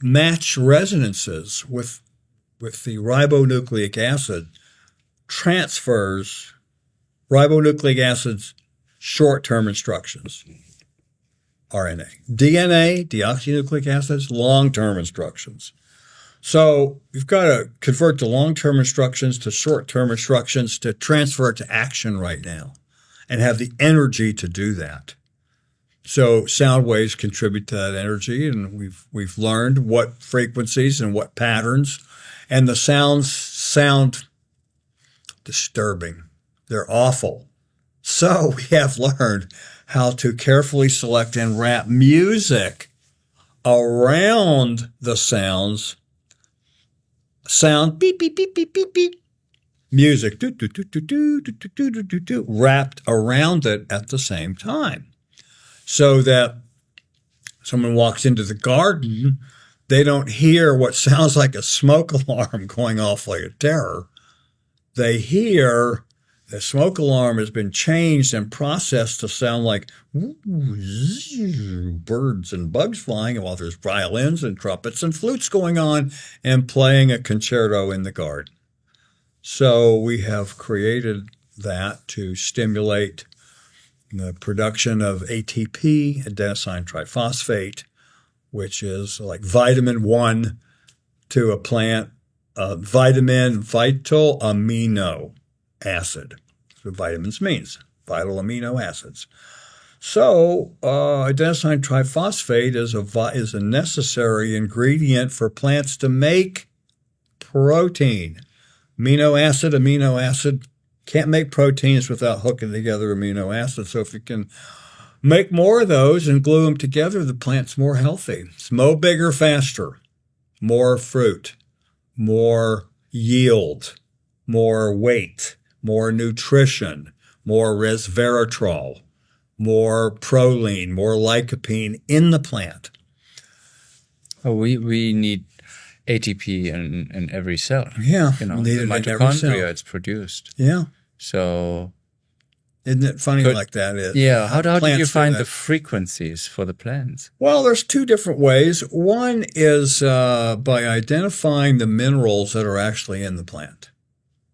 match resonances with the ribonucleic acid transfers ribonucleic acid's short-term instructions, RNA. DNA, deoxynucleic acids, long-term instructions. So you've got to convert the long-term instructions to short-term instructions to transfer it to action right now and have the energy to do that. So sound waves contribute to that energy, and we've learned what frequencies and what patterns, and the sounds sound disturbing. They're awful. So we have learned how to carefully select and wrap music around the sounds. Sound beep, beep, beep, beep, beep, beep. Music do, do, do, do, do, do, do, do, do, do, wrapped around it at the same time. So that someone walks into the garden, they don't hear what sounds like a smoke alarm going off like a terror. They hear the smoke alarm has been changed and processed to sound like birds and bugs flying, while there's violins and trumpets and flutes going on and playing a concerto in the garden. So we have created that to stimulate the production of ATP, adenosine triphosphate, which is like vitamin 1 to a plant, vitamin vital amino acid. That's what vitamins means, vital amino acids. So adenosine triphosphate is a necessary ingredient for plants to make protein. Amino acid. Can't make proteins without hooking together amino acids. So if you can make more of those and glue them together, the plant's more healthy. It's more bigger, faster, more fruit, more yield, more weight, more nutrition, more resveratrol, more proline, more lycopene in the plant. Oh, we need ATP in every cell. Yeah, the mitochondria, it's produced. Yeah. So, isn't it funny like that? Yeah. How did you find the frequencies for the plants? Well, there's two different ways. One is by identifying the minerals that are actually in the plant.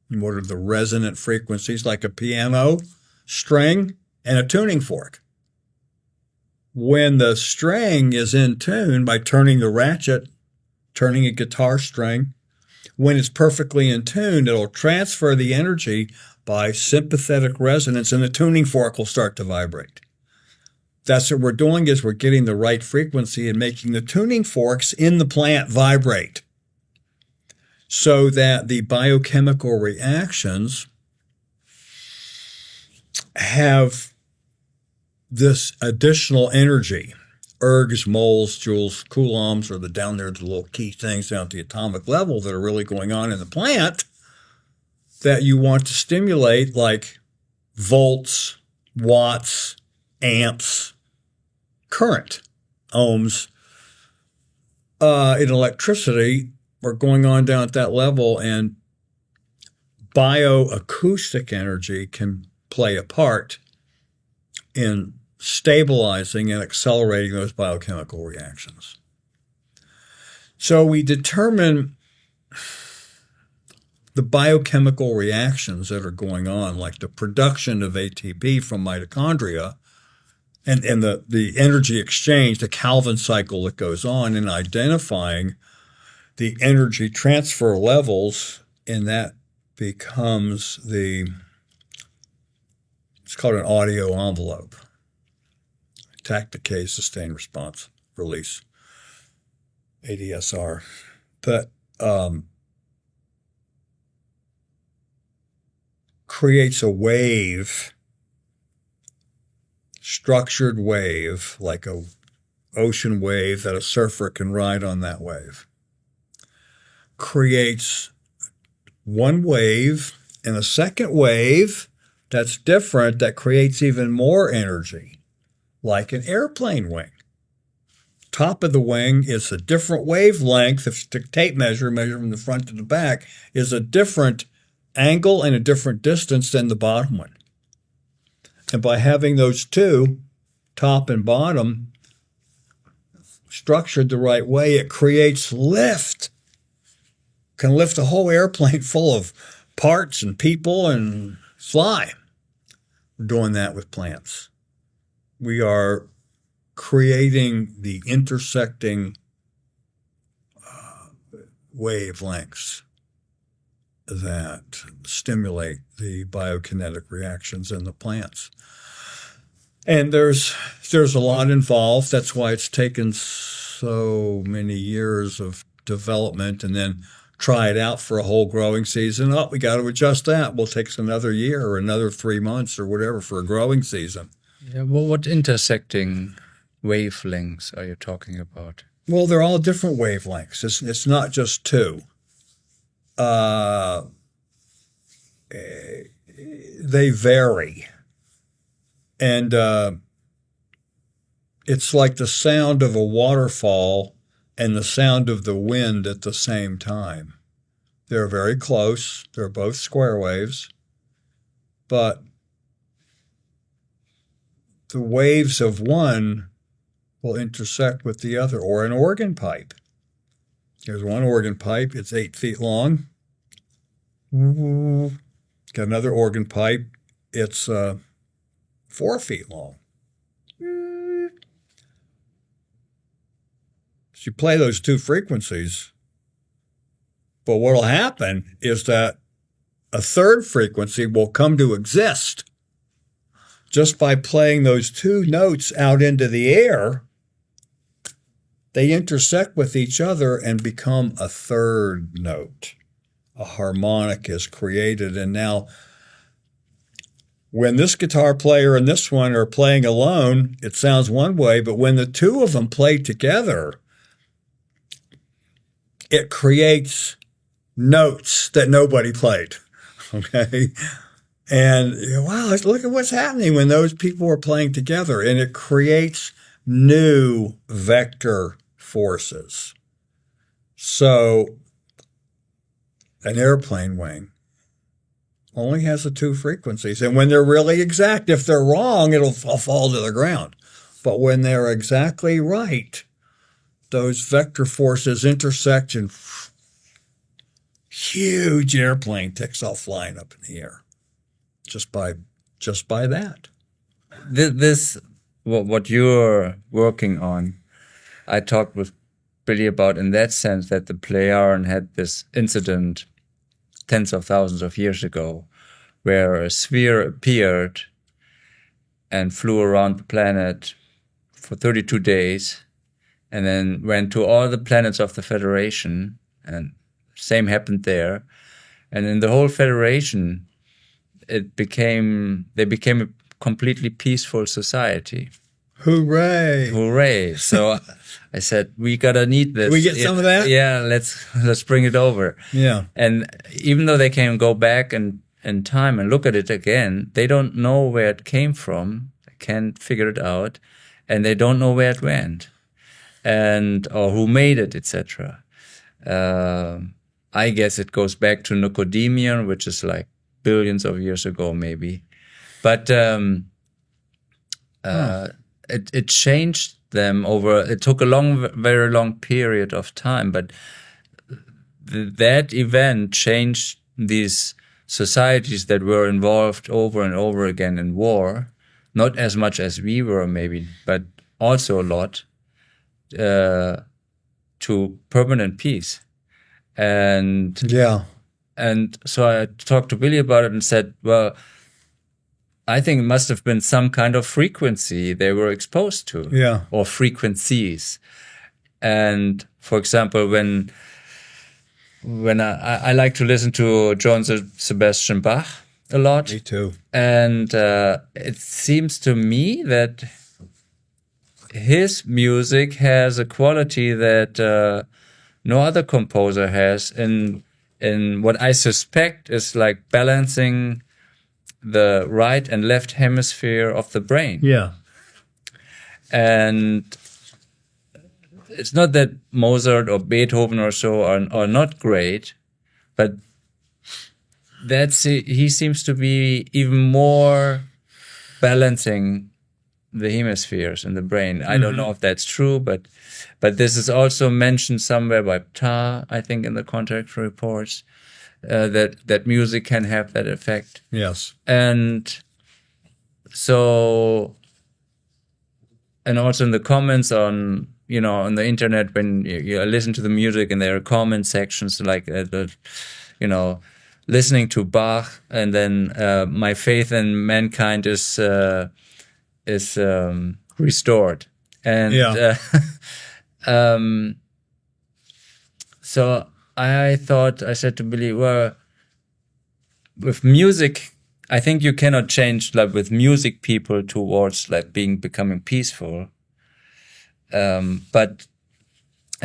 And what are the resonant frequencies, like a piano string and a tuning fork? When the string is in tune by turning the ratchet, turning a guitar string, when it's perfectly in tune, it'll transfer the energy by sympathetic resonance, and the tuning fork will start to vibrate. That's what we're doing, is we're getting the right frequency and making the tuning forks in the plant vibrate so that the biochemical reactions have this additional energy. Ergs, moles, joules, coulombs are down there, the little key things down at the atomic level that are really going on in the plant that you want to stimulate, like volts, watts, amps, current, ohms. In electricity, we're going on down at that level, and bioacoustic energy can play a part in stabilizing and accelerating those biochemical reactions. So we determine the biochemical reactions that are going on, like the production of ATP from mitochondria and the energy exchange, the Calvin cycle that goes on, in identifying the energy transfer levels and that becomes it's called an audio envelope. Attack, decay, sustained response, release, ADSR. But creates a wave, structured wave, like a ocean wave that a surfer can ride on that wave. Creates one wave and a second wave that's different, that creates even more energy, like an airplane wing. Top of the wing is a different wavelength. If you tape measure from the front to the back, is a different angle and a different distance than the bottom one. And by having those two, top and bottom, structured the right way, it creates lift. Can lift a whole airplane full of parts and people and fly. We're doing that with plants. We are creating the intersecting wavelengths that stimulate the biokinetic reactions in the plants. And there's a lot involved. That's why it's taken so many years of development, and then try it out for a whole growing season. Oh, we got to adjust that. Well, it takes another year or another 3 months or whatever for a growing season. Yeah, well, what intersecting wavelengths are you talking about? Well, they're all different wavelengths. It's not just two. They vary. And it's like the sound of a waterfall and the sound of the wind at the same time. They're very close. They're both square waves. But the waves of one will intersect with the other, or an organ pipe. There's one organ pipe. It's 8 feet long. Got another organ pipe. It's 4 feet long. So you play those two frequencies, but what will happen is that a third frequency will come to exist just by playing those two notes out into the air. They intersect with each other and become a third note. A harmonic is created, and now when this guitar player and this one are playing alone, it sounds one way, but when the two of them play together, it creates notes that nobody played, okay? And wow, look at what's happening when those people are playing together, and it creates new vector forces. So an airplane wing only has the two frequencies. And when they're really exact, if they're wrong, it'll fall to the ground. But when they're exactly right, those vector forces intersect and huge airplane takes off flying up in the air just by that. This what you're working on, I talked with Billy about in that sense, that the Pleiaren had this incident tens of thousands of years ago where a sphere appeared and flew around the planet for 32 days and then went to all the planets of the Federation, and same happened there. And in the whole Federation, they became a completely peaceful society. Hooray! Hooray! So I said, we gotta need this. We get some of that? Yeah, let's bring it over. Yeah. And even though they can go back in time and look at it again, they don't know where it came from. They can't figure it out, and they don't know where it went, or who made it, etc. I guess it goes back to Nicodemian, which is like billions of years ago, maybe. But it changed them over. It took a very long period of time, but that event changed these societies that were involved over and over again in war, not as much as we were maybe, but also a lot, to permanent peace. And yeah, And so I talked to Billy about it and said, well, I think it must have been some kind of frequency they were exposed to. Yeah. Or frequencies. And for example, when I like to listen to Johann Sebastian Bach a lot. Me too. And it seems to me that his music has a quality that no other composer has in what I suspect is like balancing the right and left hemisphere of the brain. Yeah. And it's not that Mozart or Beethoven or so are not great, but he seems to be even more balancing the hemispheres in the brain. I don't know if that's true, but this is also mentioned somewhere by Ptah, I think, in the contract reports, that music can have that effect. Yes. And so, and also in the comments on the internet, when you listen to the music and there are comment sections like, listening to Bach, and then my faith in mankind is restored. And so I said to Billy, well, with music, I think you cannot change like with music people towards like becoming peaceful.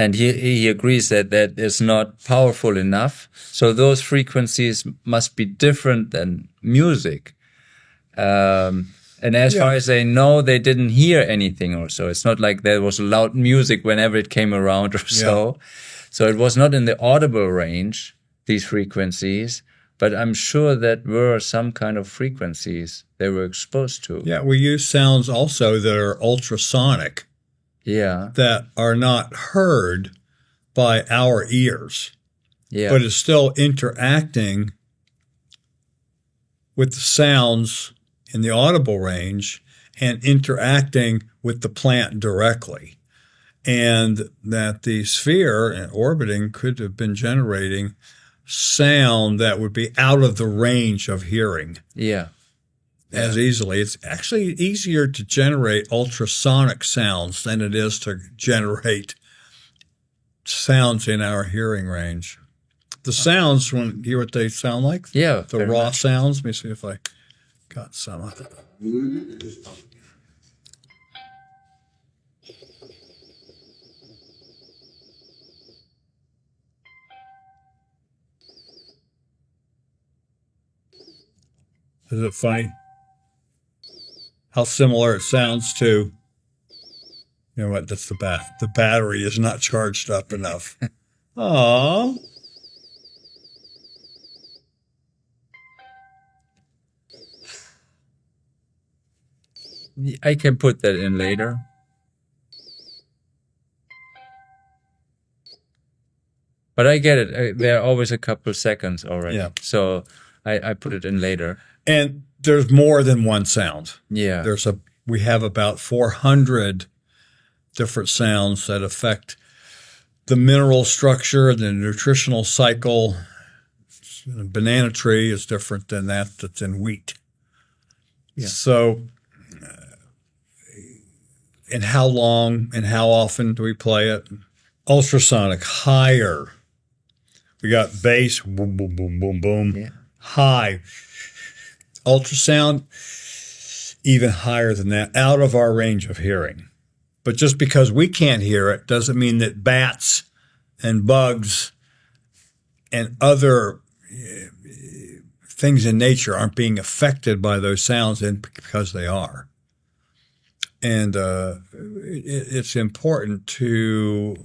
And he agrees that is not powerful enough. So those frequencies must be different than music. And as far as they know, they didn't hear anything or so. It's not like there was loud music whenever it came around or so. So it was not in the audible range, these frequencies, but I'm sure that were some kind of frequencies they were exposed to. Yeah, we use sounds also that are ultrasonic. Yeah. That are not heard by our ears. Yeah. But is still interacting with the sounds in the audible range and interacting with the plant directly. And that the sphere orbiting could have been generating sound that would be out of the range of hearing. Yeah. As easily. It's actually easier to generate ultrasonic sounds than it is to generate sounds in our hearing range. The sounds, when you hear what they sound like? Yeah. The raw sounds. Let me see if I got some of it. Is it funny? How similar it sounds to, you know what, that's the battery is not charged up enough. Aww. I can put that in later. But I get it. There are always a couple seconds already. Yeah. So I put it in later. And there's more than one sound. Yeah. We have about 400 different sounds that affect the mineral structure, the nutritional cycle. A banana tree is different than that's in wheat. Yeah. So, and how long and how often do we play it? Ultrasonic, higher. We got bass, boom, boom, boom, boom, boom. Yeah. High. Ultrasound, even higher than that, out of our range of hearing. But just because we can't hear it doesn't mean that bats and bugs and other things in nature aren't being affected by those sounds, and because they are. And it's important to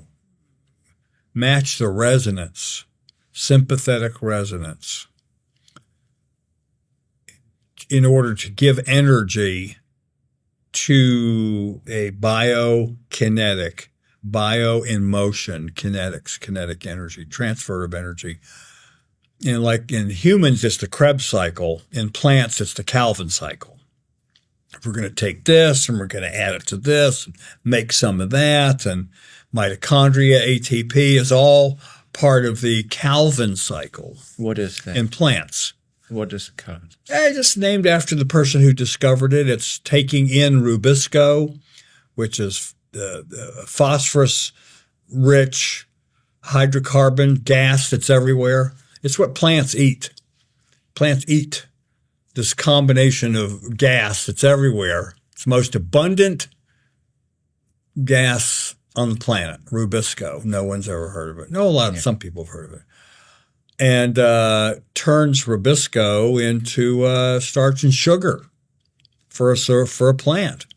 match the resonance, sympathetic resonance, in order to give energy to a biokinetic, bio in motion, kinetics, kinetic energy, transfer of energy. And like in humans, it's the Krebs cycle. In plants, it's the Calvin cycle. If we're going to take this and we're going to add it to this, and make some of that, and mitochondria, ATP is all part of the Calvin cycle. What is that? In plants. What is Calvin? Just named after the person who discovered it. It's taking in rubisco, which is phosphorus-rich hydrocarbon gas that's everywhere. It's what plants eat. Plants eat this combination of gas that's everywhere. It's the most abundant gas on the planet, rubisco. No one's ever heard of it. Some people have heard of it. And turns rubisco into starch and sugar for a plant,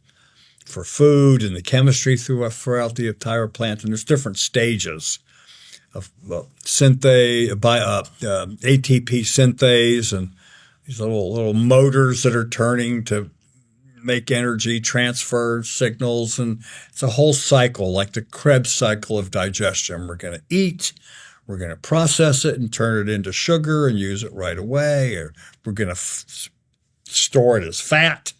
for food and the chemistry throughout the entire plant. And there's different stages of ATP synthase and these little motors that are turning to make energy transfer signals. And it's a whole cycle, like the Krebs cycle of digestion. We're going to eat, we're going to process it and turn it into sugar and use it right away. Or we're going to store it as fat,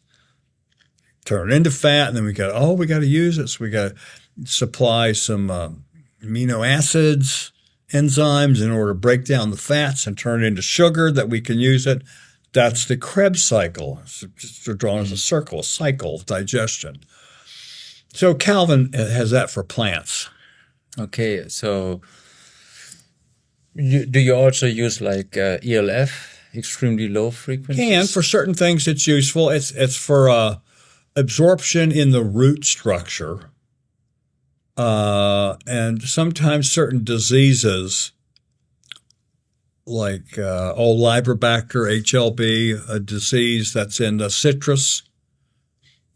turn it into fat, and then we got to use it. So we got to supply some amino acids, enzymes in order to break down the fats and turn it into sugar that we can use it. That's the Krebs cycle. It's drawn as a circle, a cycle of digestion. So Calvin has that for plants. Okay, so do you also use like ELF, extremely low frequencies? Can. For certain things it's useful. It's for absorption in the root structure. And sometimes certain diseases like Olibarbacter, HLB, a disease that's in the citrus,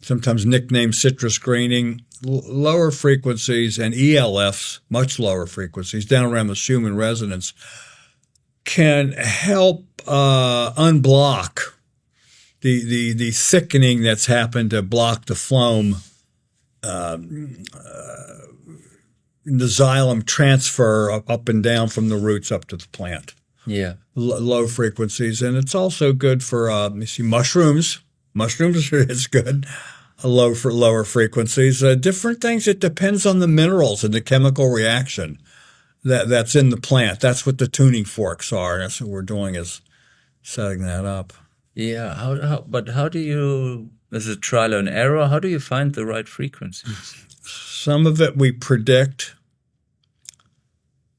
sometimes nicknamed citrus greening, lower frequencies, and ELFs, much lower frequencies, down around the Schumann resonance, can help unblock the thickening that's happened to block the phloem, the xylem transfer up and down from the roots up to the plant. Yeah. Low frequencies. And it's also good for, mushrooms. Mushrooms is good. For lower frequencies. Different things. It depends on the minerals and the chemical reaction that's in the plant. That's what the tuning forks are. That's what we're doing, is setting that up. Yeah. But how do you, as a trial and error, how do you find the right frequencies? Some of it we predict.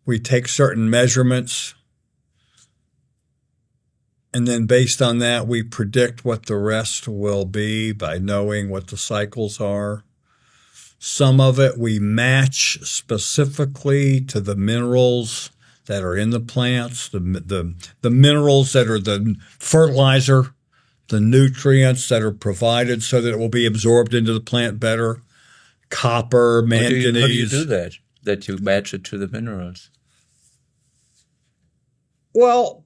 We take certain measurements. And then based on that, we predict what the rest will be by knowing what the cycles are. Some of it we match specifically to the minerals that are in the plants, the minerals that are the fertilizer, the nutrients that are provided so that it will be absorbed into the plant better. Copper, manganese. How do you do that? That you match it to the minerals? Well,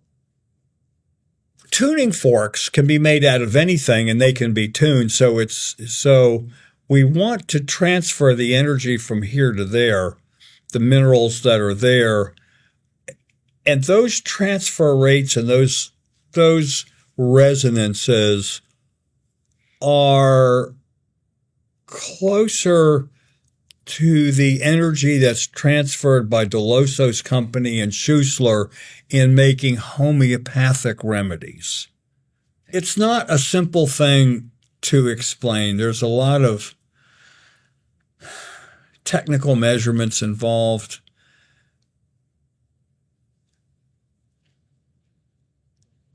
tuning forks can be made out of anything and they can be tuned. So we want to transfer the energy from here to there, the minerals that are there. And those transfer rates and those resonances are closer to the energy that's transferred by Dilettoso's company and Schussler in making homeopathic remedies. It's not a simple thing to explain. There's a lot of technical measurements involved.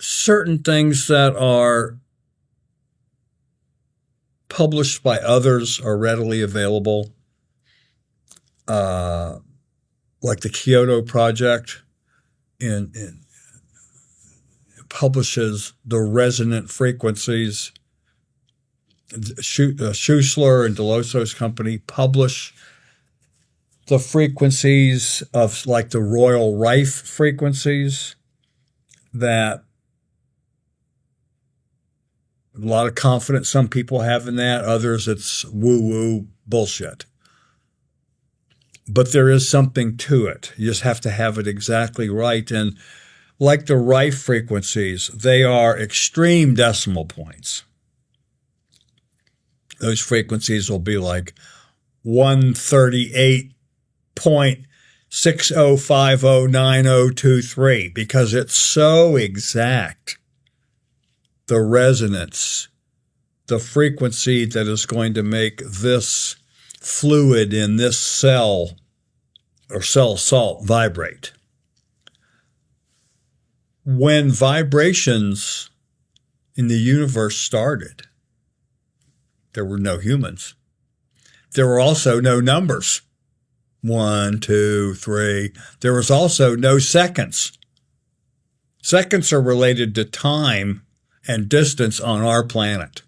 Certain things that are published by others are readily available. Like the Kyoto Project publishes the resonant frequencies. Schussler and Dilettoso's company publish the frequencies of like the Royal Rife frequencies that a lot of confidence some people have in that. Others, it's woo-woo bullshit. But there is something to it. You just have to have it exactly right. And like the Rife frequencies, they are extreme decimal points. Those frequencies will be like 138.6 60509023 because it's so exact. The resonance, the frequency that is going to make this fluid in this cell or cell salt vibrate. When vibrations in the universe started, there were no humans. There were also no numbers. 1, 2, 3. There was also no seconds. Seconds are related to time and distance on our planet.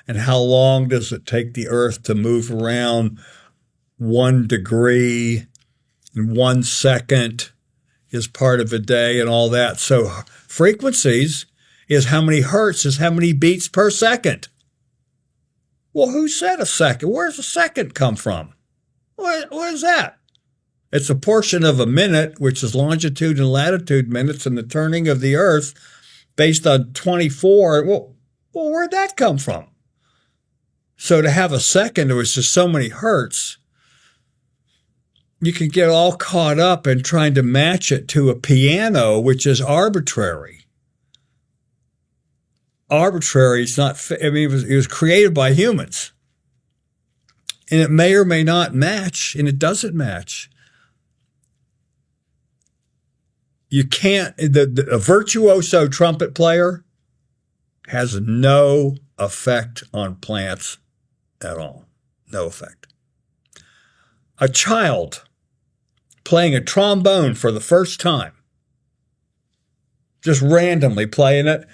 And how long does it take the Earth to move around 1 degree in 1 second is part of a day and all that. So frequencies is how many hertz is how many beats per second. Well, who said a second? Where's a second come from? What is that? It's a portion of a minute, which is longitude and latitude minutes in the turning of the Earth based on 24. Well, where'd that come from? So to have a second, it was just so many hertz. You can get all caught up in trying to match it to a piano, which is arbitrary. Arbitrary is not, it was created by humans. And it may or may not match, and it doesn't match. You can't, a virtuoso trumpet player has no effect on plants at all. No effect. A child playing a trombone for the first time, just randomly playing it,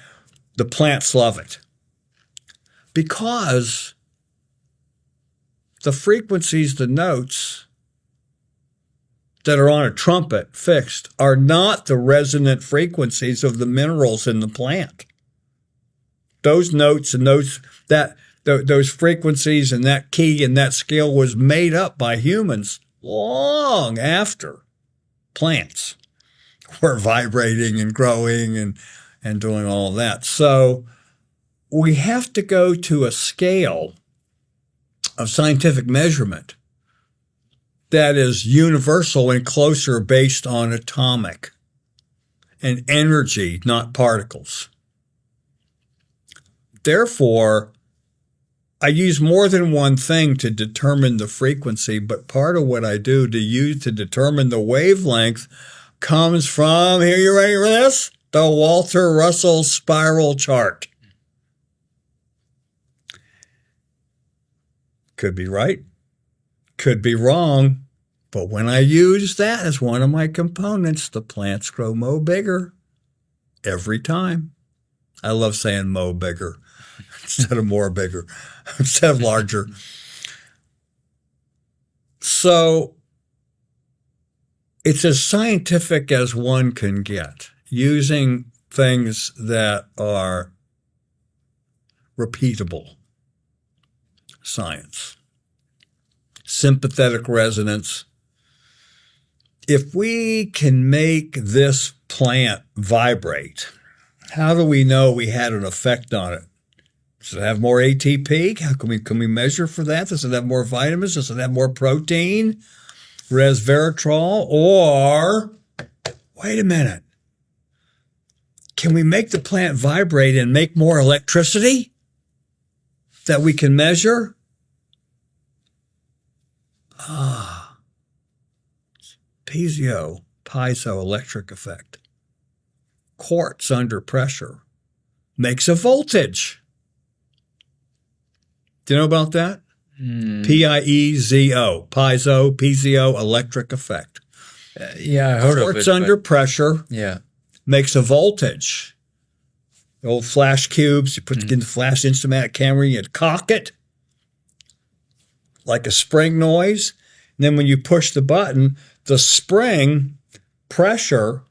the plants love it. Because the frequencies, the notes that are on a trumpet fixed are not the resonant frequencies of the minerals in the plant. Those notes and those frequencies and that key and that scale was made up by humans long after plants were vibrating and growing and doing all that. So we have to go to a scale of scientific measurement that is universal and closer based on atomic and energy, not particles. Therefore, I use more than one thing to determine the frequency, but part of what I do to use to determine the wavelength comes from, here, you ready for this? The Walter Russell spiral chart. Could be right, could be wrong, but when I use that as one of my components, the plants grow mo bigger every time. I love saying mo bigger instead of more bigger, instead of larger. So it's as scientific as one can get, using things that are repeatable. Science. Sympathetic resonance. If we can make this plant vibrate, how do we know we had an effect on it? Does it have more ATP? How can we measure for that? Does it have more vitamins? Does it have more protein? Resveratrol? Or, wait a minute, can we make the plant vibrate and make more electricity that we can measure? Piezoelectric effect. Quartz under pressure makes a voltage. Do you know about that? Piezo, piezoelectric effect. Yeah, I heard of it. Quartz under pressure makes a voltage. The old flash cubes, you put in the flash instrument camera, you cock it like a spring noise. And then when you push the button, the spring pressure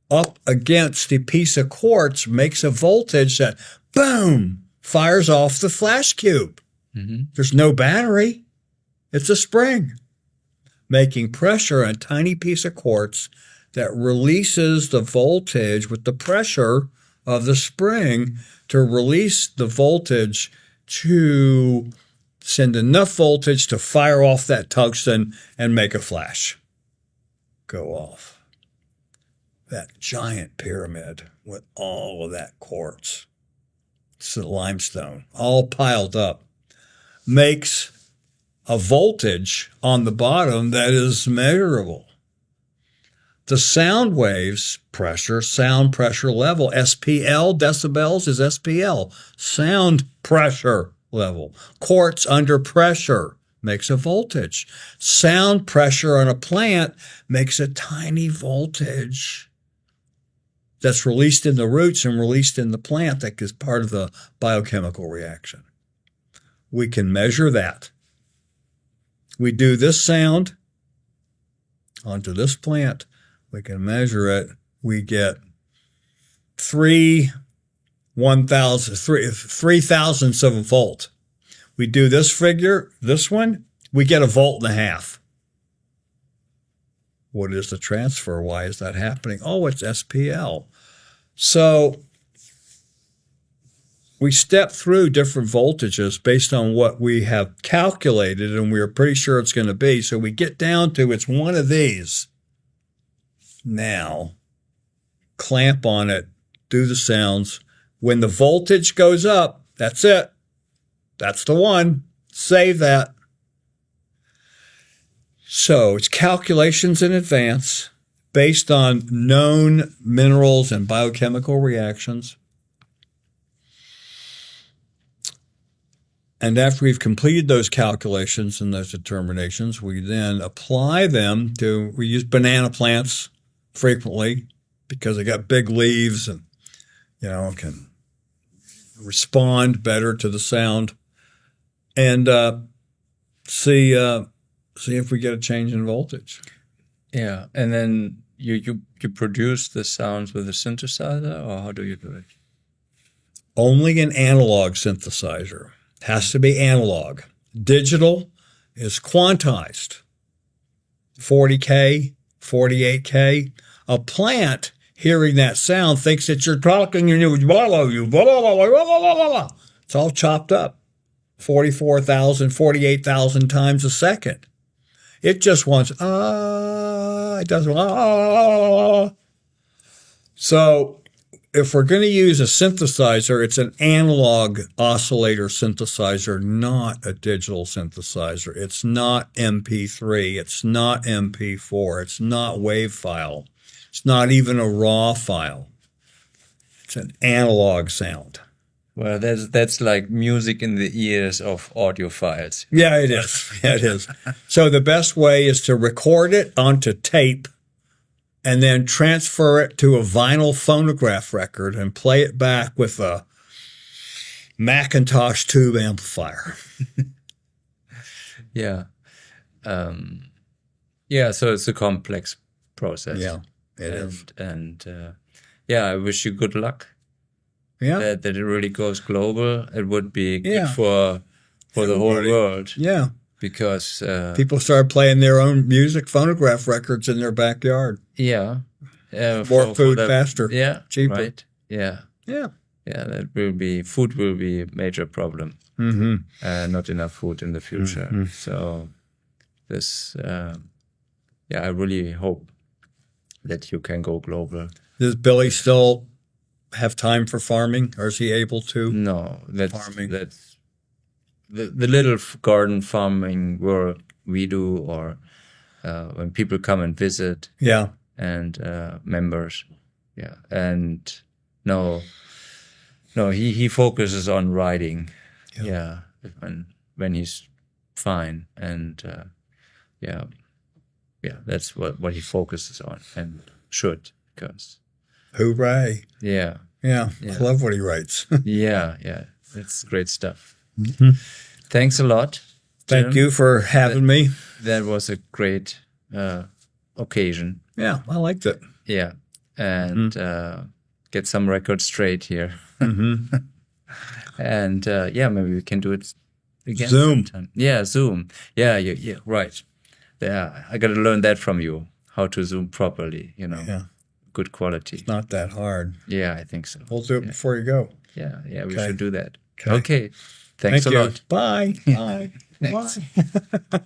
up against the piece of quartz makes a voltage that, boom, fires off the flash cube. There's no battery. It's a spring making pressure on a tiny piece of quartz that releases the voltage with the pressure of the spring to release the voltage to send enough voltage to fire off that tungsten and make a flash. go off. That giant pyramid with all of that quartz, it's the limestone, all piled up, makes a voltage on the bottom that is measurable. The sound waves pressure, sound pressure level, SPL, decibels is SPL, sound pressure level. Quartz under pressure makes a voltage. Sound pressure on a plant makes a tiny voltage that's released in the roots and released in the plant that is part of the biochemical reaction. We can measure that. We do this sound onto this plant. We can measure it. We get 3/thousandths of a volt. We do this figure, this one, we get 1.5 volts. What is the transfer? Why is that happening? Oh, it's SPL. So we step through different voltages based on what we have calculated and we're pretty sure it's going to be. So we get down to it's one of these. Now, clamp on it, do the sounds. When the voltage goes up, that's it. That's the one. Save that. So it's calculations in advance based on known minerals and biochemical reactions. And after we've completed those calculations and those determinations, we then apply them to, we use banana plants frequently because they got big leaves and, can respond better to the sound. And see if we get a change in voltage. Yeah, and then you produce the sounds with a synthesizer, or how do you do it? Only an analog synthesizer. Has to be analog. Digital is quantized. 40K, 48K. A plant hearing that sound thinks that you're talking and it's all chopped up. 44,000, 48,000 times a second. It just wants, it doesn't, So if we're going to use a synthesizer, it's an analog oscillator synthesizer, not a digital synthesizer. It's not MP3. It's not MP4. It's not WAV file. It's not even a RAW file. It's an analog sound. Well, that's like music in the ears of audiophiles. Yeah, it is. Yeah, it is. So the best way is to record it onto tape and then transfer it to a vinyl phonograph record and play it back with a Macintosh tube amplifier. Yeah. So it's a complex process. Yeah, it is. And I wish you good luck. Yeah. That it really goes global. It would be good for the whole world. Yeah. Because people started playing their own music phonograph records in their backyard. Yeah. More food, faster. Yeah. Cheaper. Right. Yeah. Yeah. Yeah, food will be a major problem. Mm-hmm. Not enough food in the future. Mm-hmm. So this, I really hope that you can go global. Does Billy still have time for farming, or is he able to? No, that's farming. That's the little garden farming work we do, or when people come and visit. Yeah. And members. Yeah. And no, he focuses on writing. Yeah. When he's fine. And that's what he focuses on and should, because. Hooray. Yeah. Yeah. I love what he writes. Yeah. It's great stuff. Mm-hmm. Thanks a lot. Thank you for having me. That was a great occasion. Yeah, I liked it. Yeah. And get some records straight here. Mm-hmm. And maybe we can do it again. Zoom. Sometime. Yeah, Zoom. Yeah, right. Yeah, I got to learn that from you, how to Zoom properly, Yeah. Good quality. It's not that hard. Yeah, I think so. We'll do it before you go. Yeah, we should do that. Okay. Thanks a lot. Bye. Bye. Thanks. Bye.